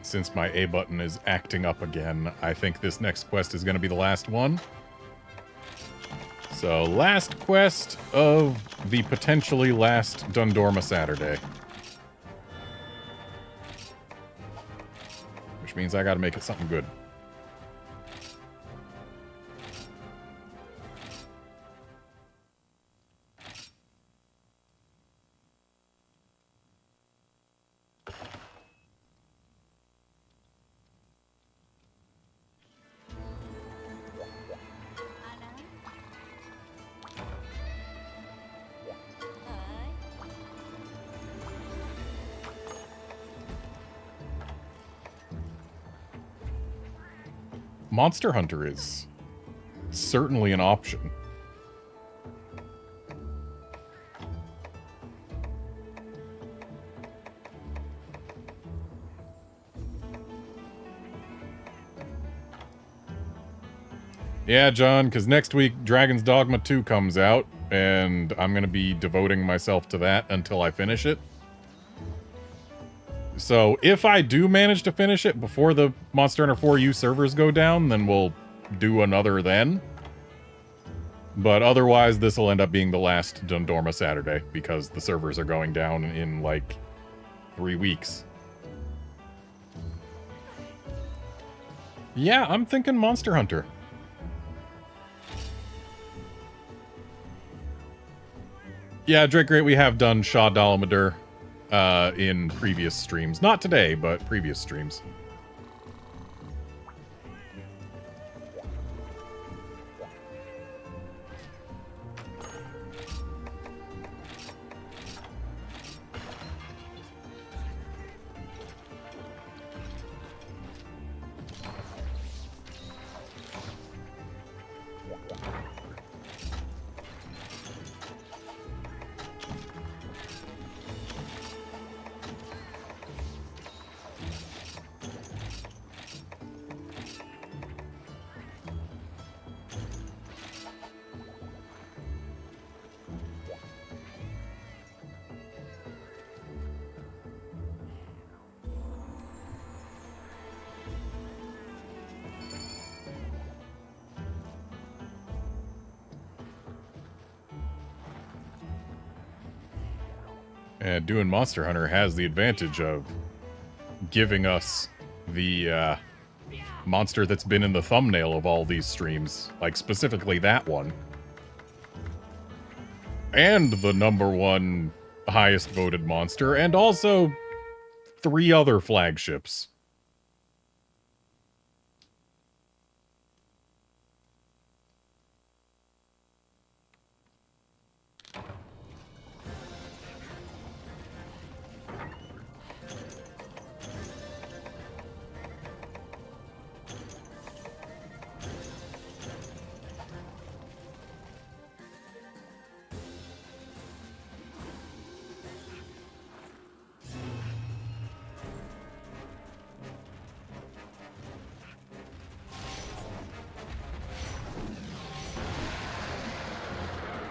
Since my A button is acting up again, I think this next quest is going to be the last one. So, last quest of the potentially last Dundorma Saturday. Which means I gotta make it something good. Monster Hunter is certainly an option. Yeah, John, because next week Dragon's Dogma 2 comes out, and I'm going to be devoting myself to that until I finish it. So, if I do manage to finish it before the Monster Hunter 4U servers go down, then we'll do another then. But otherwise, this will end up being the last Dundorma Saturday, because the servers are going down in, like, 3 weeks. Yeah, I'm thinking Monster Hunter. Yeah, Drake Great, we have done Shah Dalamadur in previous streams. Not today, but previous streams. And doing Monster Hunter has the advantage of giving us the monster that's been in the thumbnail of all these streams. Like, specifically that one. And the #1 highest voted monster, and also 3 other flagships.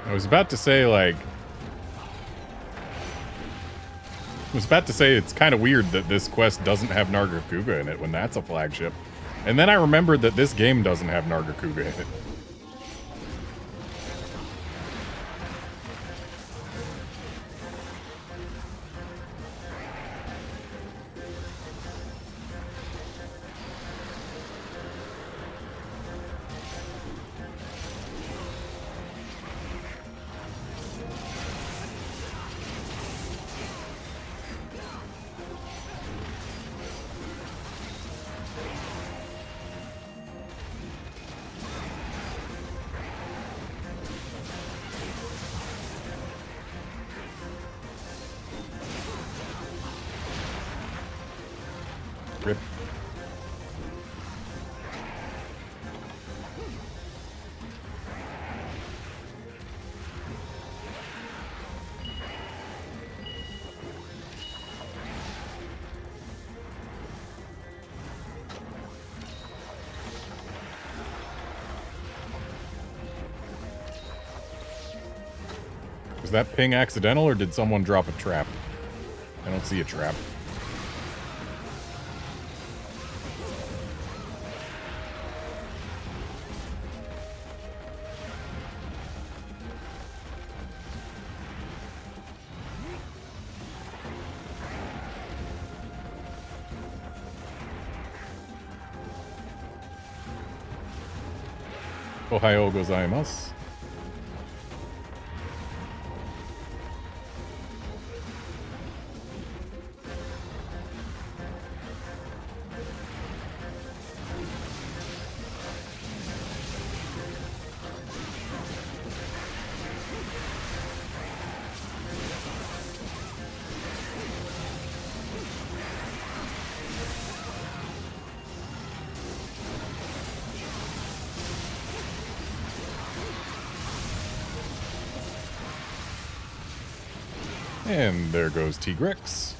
I was about to say, like... I was about to say it's kind of weird that this quest doesn't have Nargacuga in it when that's a flagship. And then I remembered that this game doesn't have Nargacuga in it. Rip. Was that ping accidental, or did someone drop a trap? I don't see a trap. Ohayou gozaimasu. And there goes Tigrex.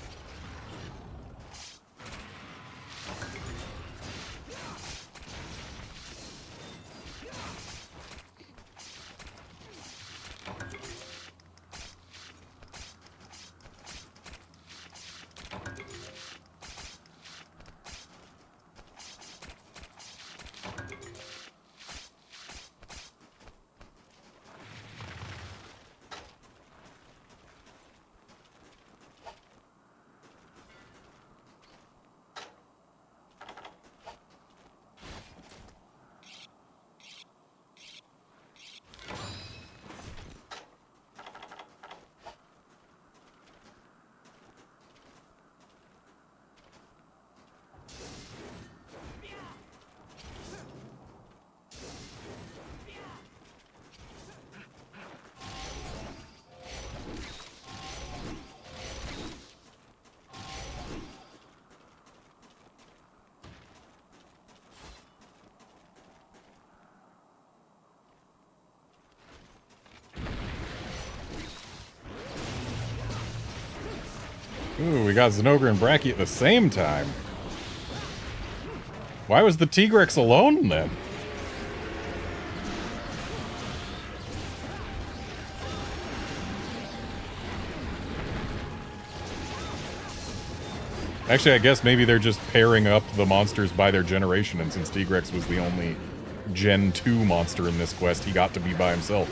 Ooh, we got Zinogre and Bracky at the same time. Why was the Tigrex alone then? Actually, I guess maybe they're just pairing up the monsters by their generation, and since Tigrex was the only Gen 2 monster in this quest, he got to be by himself.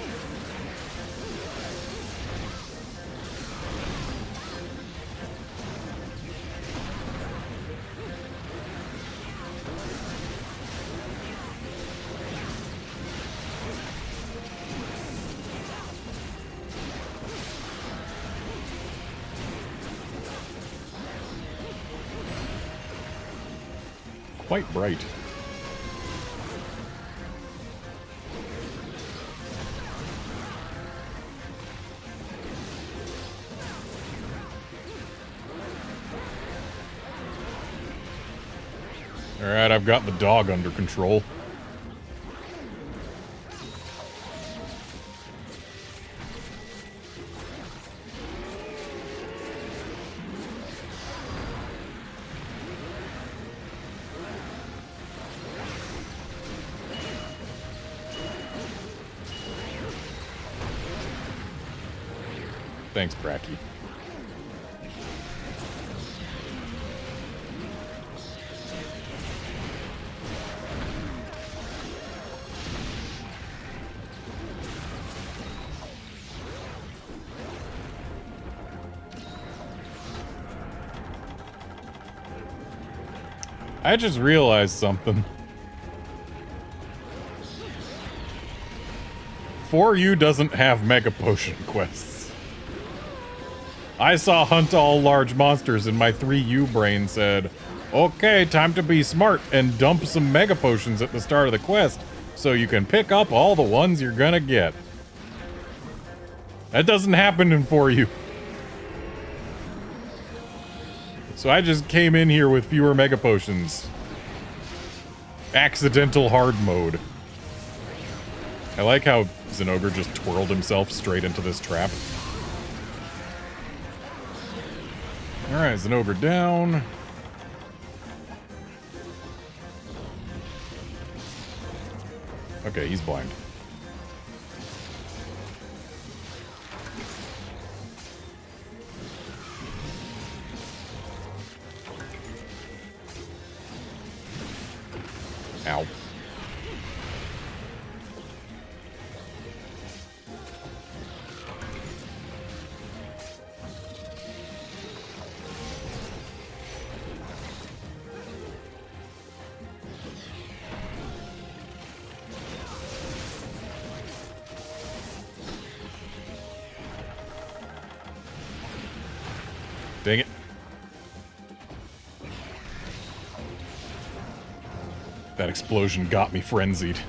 Quite bright. Alright, I've got the dog under control. Thanks, Bracky. I just realized something. 4U doesn't have Mega Potion quests. I saw Hunt All Large Monsters and my 3U brain said, okay, time to be smart and dump some Mega Potions at the start of the quest so you can pick up all the ones you're gonna get. That doesn't happen in 4U. So I just came in here with fewer Mega Potions. Accidental hard mode. I like how Zinogre just twirled himself straight into this trap. Alright, Zinogre down. Okay, he's blind. Ow. Dang it. That explosion got me frenzied.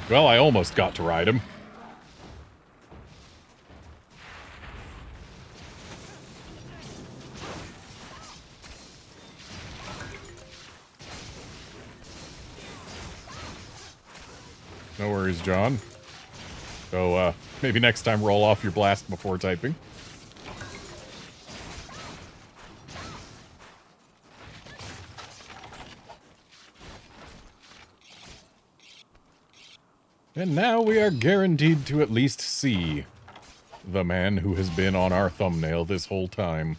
Well, I almost got to ride him. No worries, John. So, maybe next time roll off your blast before typing. And now we are guaranteed to at least see the man who has been on our thumbnail this whole time.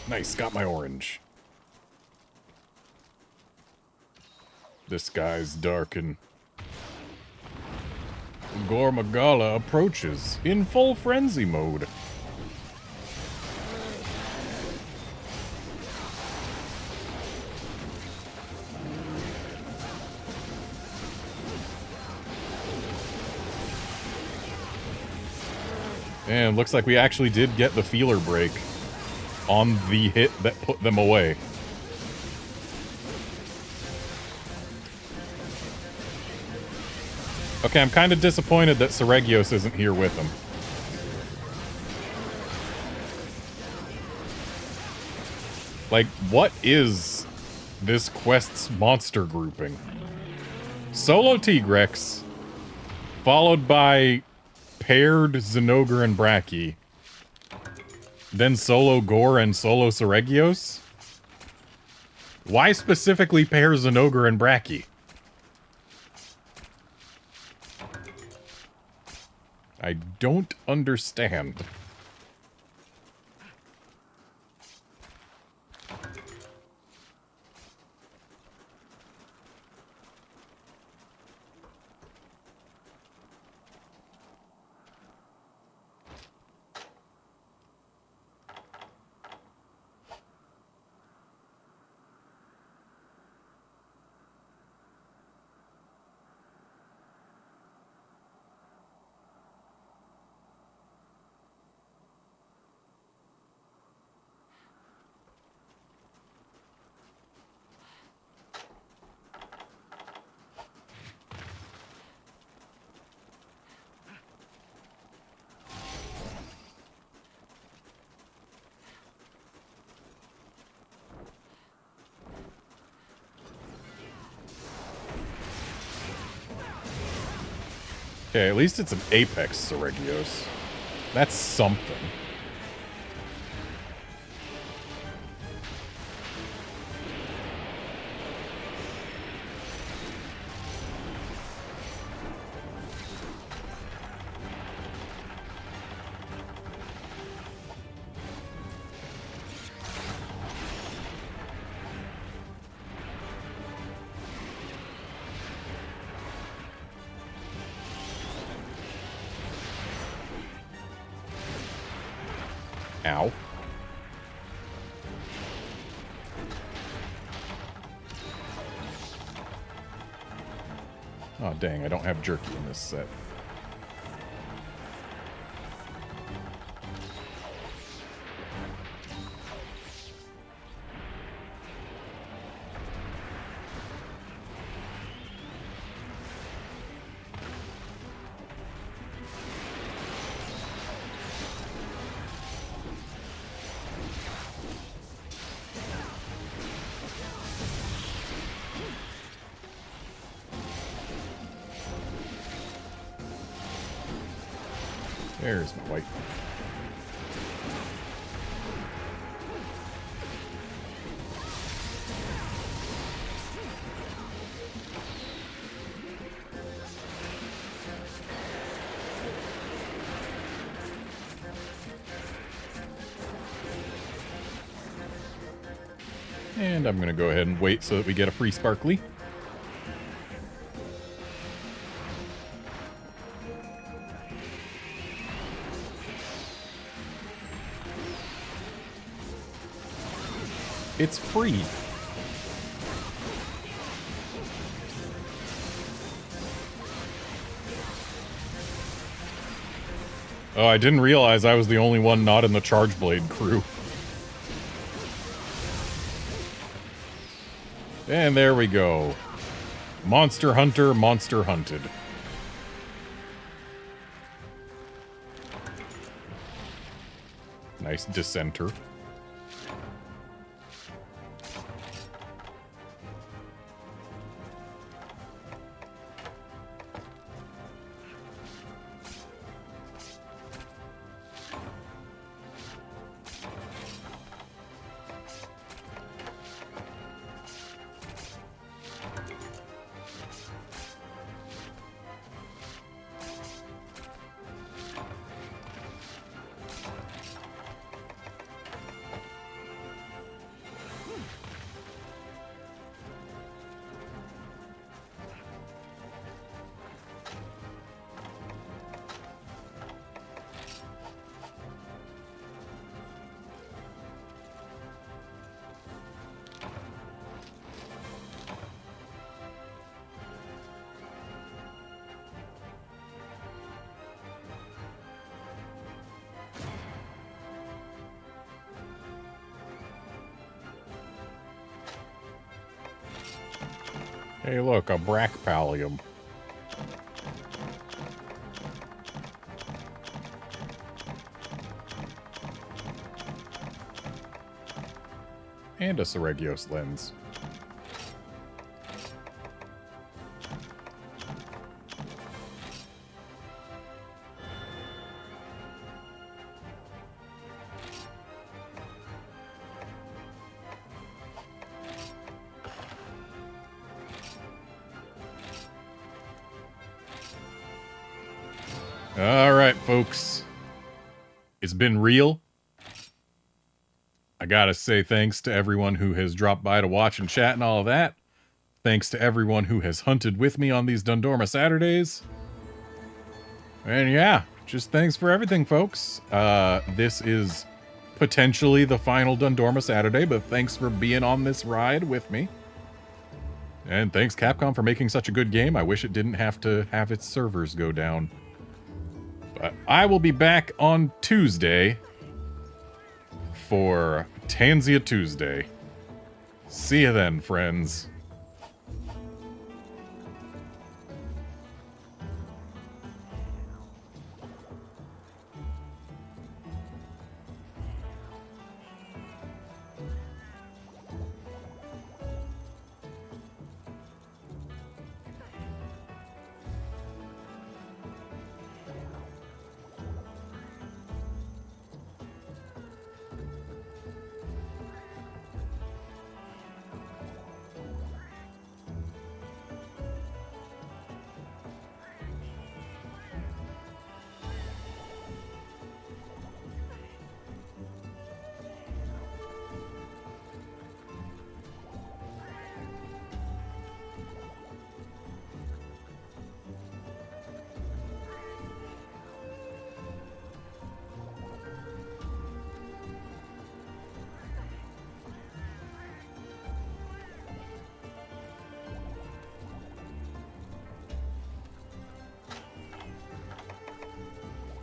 Nice, got my orange. The skies darken. Gormagala approaches in full frenzy mode. And looks like we actually did get the feeler break on the hit that put them away. Okay, I'm kind of disappointed that Seregios isn't here with them. Like, what is this quest's monster grouping? Solo Tigrex, followed by paired Zinogre and Bracky, then solo Gore and solo Seregios? Why specifically pair Zinogre and Bracky? I don't understand. Okay, at least it's an Apex Seregios. That's something. Ow. Oh, dang, I don't have jerky in this set. There's my white. And I'm going to go ahead and wait so that we get a free sparkly. It's free. Oh, I didn't realize I was the only one not in the Charge Blade crew. And there we go. Monster Hunter, Monster Hunted. Nice dissenter. Hey, look, a Bracpalium. And a Seregios lens. All right, folks. It's been real. I gotta say thanks to everyone who has dropped by to watch and chat and all of that. Thanks to everyone who has hunted with me on these Dundorma Saturdays. And yeah, just thanks for everything, folks. This is potentially the final Dundorma Saturday, but thanks for being on this ride with me. And thanks, Capcom, for making such a good game. I wish it didn't have to have its servers go down. But I will be back on Tuesday for Tanzia Tuesday. See you then, friends.